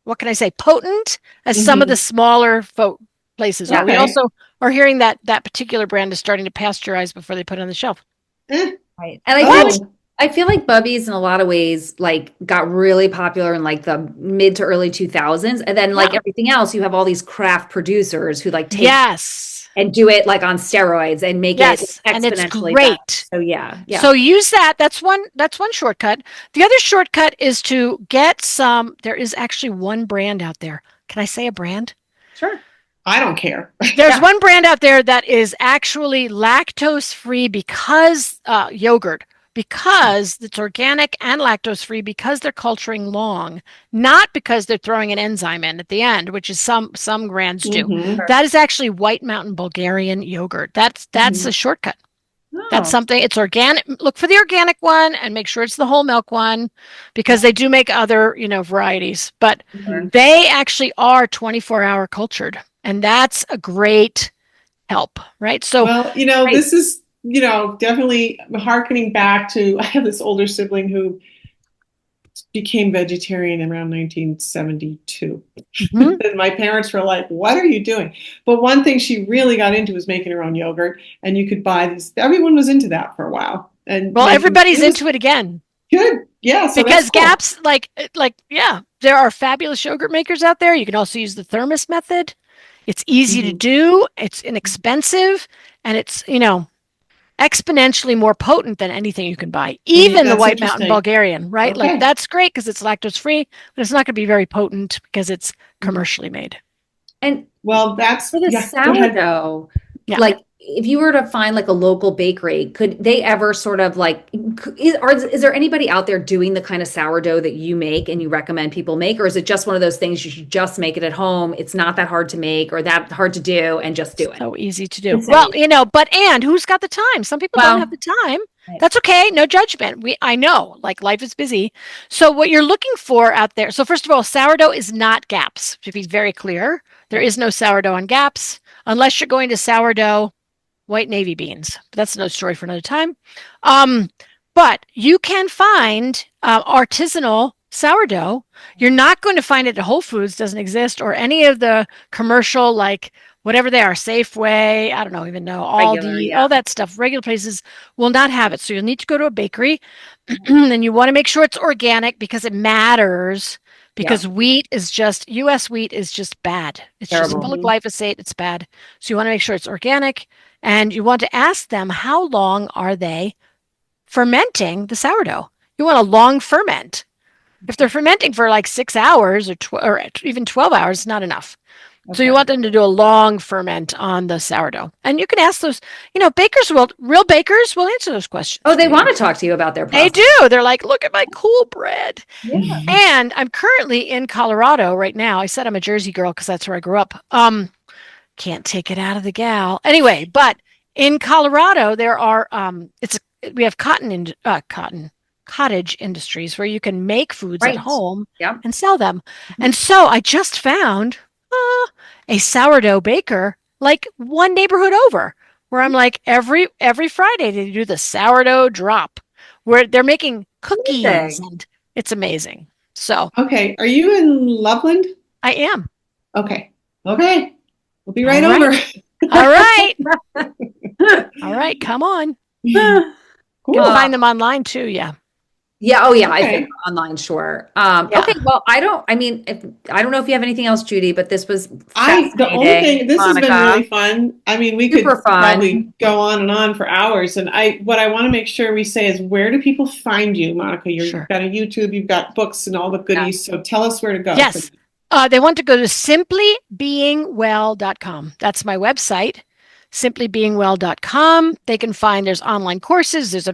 Speaker 3: what can I say, potent as some of the
Speaker 2: Hmm.
Speaker 3: smaller places are.
Speaker 1: Yeah.
Speaker 3: We
Speaker 2: Okay.
Speaker 3: also are hearing that that particular brand is starting to pasteurize before they put it on the shelf.
Speaker 2: Eh.
Speaker 1: Right. And
Speaker 3: What?
Speaker 2: Oh.
Speaker 1: I feel like Bubbies in a lot of ways like got really popular in like the mid to early 2000s. And then
Speaker 3: Yeah.
Speaker 1: like everything else, you have all these craft producers who like take
Speaker 3: Yes.
Speaker 1: and do it like on steroids and make it
Speaker 3: Yes. And it's
Speaker 1: exponentially better.
Speaker 3: great.
Speaker 1: So yeah, yeah.
Speaker 3: So use that. That's one shortcut. The other shortcut is to get some. There is actually one brand out there. Can I say a brand?
Speaker 1: Sure.
Speaker 2: I don't care.
Speaker 3: There's
Speaker 1: Yeah.
Speaker 3: one brand out there that is actually lactose free because yogurt, because it's organic and lactose free because they're culturing long, not because they're throwing an enzyme in at the end, which is some brands do.
Speaker 2: Hmm.
Speaker 3: That is actually White Mountain Bulgarian yogurt. That's
Speaker 2: Hmm.
Speaker 3: a shortcut. That's
Speaker 1: Oh,
Speaker 3: something, it's organic. Look for the organic one and make sure it's the whole milk one because they do make other, varieties, but
Speaker 2: Hmm.
Speaker 1: sure.
Speaker 3: they actually are 24-hour cultured. And that's a great help, right? So,
Speaker 2: Well,
Speaker 1: Right.
Speaker 2: this is, definitely harkening back to I have this older sibling who became vegetarian around 1972.
Speaker 3: mhm.
Speaker 2: And my parents were like, "What are you doing?" But one thing she really got into was making her own yogurt, and you could buy these. Everyone was into that for a while, and
Speaker 3: Well,
Speaker 2: making
Speaker 3: everybody's
Speaker 2: it was
Speaker 3: into it again
Speaker 2: good. Yeah, so that's
Speaker 3: because
Speaker 2: cool.
Speaker 3: gaps, yeah, there are fabulous yogurt makers out there. You can also use the thermos method. It's easy to
Speaker 2: Hmm.
Speaker 3: do, it's inexpensive, and it's, exponentially more potent than anything you can buy. Even the
Speaker 2: That's
Speaker 3: White Mountain
Speaker 2: interesting.
Speaker 3: Bulgarian, right? Like
Speaker 2: Okay.
Speaker 3: that's great because it's lactose free, but it's not going to be very potent because it's
Speaker 2: Mhm.
Speaker 3: commercially made.
Speaker 1: And
Speaker 2: Well, that's
Speaker 1: for the
Speaker 2: yeah. Go ahead.
Speaker 1: sourdough,
Speaker 3: Yeah.
Speaker 1: like if you were to find like a local bakery, could they ever sort of like is there anybody out there doing the kind of sourdough that you make and you recommend people make, or is it just one of those things you should just make it at home? It's not that hard to make or that hard to do and just do it.
Speaker 3: So easy to do.
Speaker 1: It's so
Speaker 3: Well,
Speaker 1: easy.
Speaker 3: but and who's got the time? Some people don't have
Speaker 1: Well,
Speaker 3: the time.
Speaker 1: right.
Speaker 3: That's okay. No judgment. I know, like life is busy. So what you're looking for out there. So first of all, sourdough is not gaps. To be very clear, there
Speaker 1: Okay.
Speaker 3: is no sourdough on gaps unless you're going to sourdough white navy beans. But that's another story for another time. Um, but you can find artisanal sourdough. You're not going to find it at Whole Foods, doesn't exist, or any of the commercial, like whatever they are, Safeway, I don't know, even know,
Speaker 1: Regular,
Speaker 3: Aldi,
Speaker 1: yeah.
Speaker 3: all that stuff. Regular places will not have it. So you'll need to go to a bakery and you want to make sure it's organic because it matters.
Speaker 1: Yeah.
Speaker 3: Because wheat is just, US wheat is just bad. It's just full
Speaker 1: Terrible.
Speaker 3: of
Speaker 2: Hmm.
Speaker 3: glyphosate. It's bad. So you want to make sure it's organic and you want to ask them how long are they fermenting the sourdough? You want a long ferment. If they're fermenting for like 6 hours or even 12 hours, not enough. So you
Speaker 1: Okay.
Speaker 3: want them to do a long ferment on the sourdough. And you can ask those, real bakers will answer those questions
Speaker 1: Oh,
Speaker 3: for
Speaker 1: they
Speaker 3: you.
Speaker 1: want to talk to you about their
Speaker 3: They
Speaker 1: process.
Speaker 3: do. They're like, look at my cool bread.
Speaker 1: Yeah.
Speaker 3: And I'm currently in Colorado right now. I said I'm a Jersey girl because that's where I grew up. Can't take it out of the gal. Anyway, but In Colorado, there are we have cottage industries where you can make foods at
Speaker 1: Right.
Speaker 3: home
Speaker 1: Yep.
Speaker 3: and sell them.
Speaker 1: Mhm.
Speaker 3: And so I just found a sourdough baker like one neighborhood over, where I'm like every Friday they do the sourdough drop, where they're making cookies,
Speaker 1: Amazing.
Speaker 3: and it's amazing. So
Speaker 2: Okay. Are you in Loveland?
Speaker 3: I am.
Speaker 2: Okay. Okay. We'll be
Speaker 3: All
Speaker 2: right
Speaker 3: right.
Speaker 2: over.
Speaker 3: All right. All right. Come on. You can
Speaker 2: Cool.
Speaker 3: find them online too. Yeah.
Speaker 1: Yeah. Oh, yeah. If they're
Speaker 2: Okay.
Speaker 1: online, sure. Okay.
Speaker 3: Yeah.
Speaker 1: Well, I don't know if you have anything else, Judy, but this was
Speaker 2: The only
Speaker 1: fascinating,
Speaker 2: thing, this has been
Speaker 1: Monica.
Speaker 2: really fun. I mean, we could
Speaker 1: Super fun.
Speaker 2: probably go on and on for hours. And what I want to make sure we say is, where do people find you, Monica? You've
Speaker 3: Sure.
Speaker 2: got a YouTube, you've got books and all the
Speaker 1: Yeah.
Speaker 2: goodies. So tell us where to go for
Speaker 3: Yes. They want to go to simplybeingwell.com. That's my website, simplybeingwell.com. They can find there's online courses. There's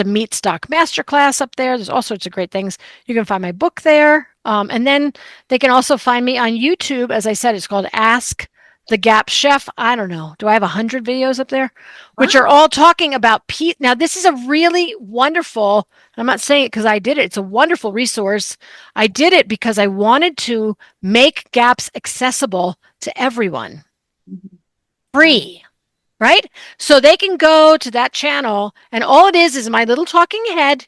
Speaker 3: a meat stock masterclass up there. There's all sorts of great things. You can find my book there. And then they can also find me on YouTube. As I said, it's called Ask the Gap Chef. I don't know. Do I have 100 videos up there? Which are
Speaker 1: Wow.
Speaker 3: all talking about peat. Now, this is a really wonderful, I'm not saying it because I did it. It's a wonderful resource. I did it because I wanted to make gaps accessible to everyone, free, right? So they can go to that channel, and all it is my little talking head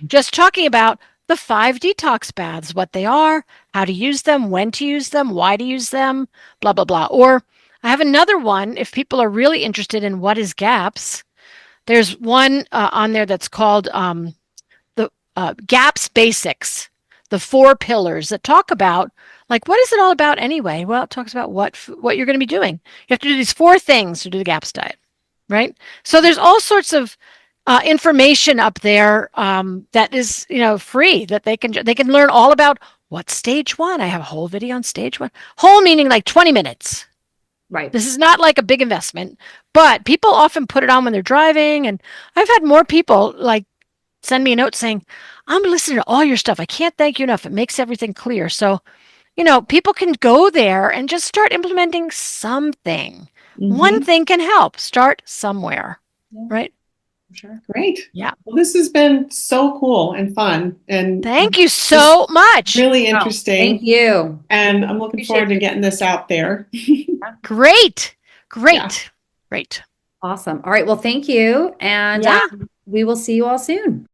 Speaker 3: just talking about the 5 detox baths, what they are, how to use them, when to use them, why to use them, blah, blah, blah. Or I have another one if people are really interested in what is gaps. There's one on there that's called the GAPS basics, the 4 pillars that talk about like what is it all about anyway? Well, it talks about what you're going to be doing. You have to do these 4 things to do the GAPS diet, right? So there's all sorts of information up there that is free that they can learn all about what's stage 1. I have a whole video on stage 1, whole meaning like 20 minutes.
Speaker 1: Right.
Speaker 3: This is not like a big investment, but people often put it on when they're driving, and I've had more people like send me a note saying, I'm listening to all your stuff. I can't thank you enough. It makes everything clear. So, people can go there and just start implementing something. One
Speaker 2: hmm
Speaker 3: thing can help. Start somewhere,
Speaker 1: Yeah,
Speaker 3: right?
Speaker 1: for sure.
Speaker 2: Great.
Speaker 3: Yeah.
Speaker 2: Well, this has been so cool and fun and
Speaker 3: Thank you
Speaker 2: just
Speaker 3: so much.
Speaker 2: really
Speaker 1: Oh, thank
Speaker 2: interesting.
Speaker 1: you.
Speaker 2: And I'm looking
Speaker 1: Appreciate
Speaker 2: forward to
Speaker 1: you.
Speaker 2: getting this out there.
Speaker 3: Great.
Speaker 2: Yeah.
Speaker 3: Great. Great.
Speaker 1: Awesome. All right. Well, thank you. And
Speaker 3: Yeah.
Speaker 1: we will see you all soon.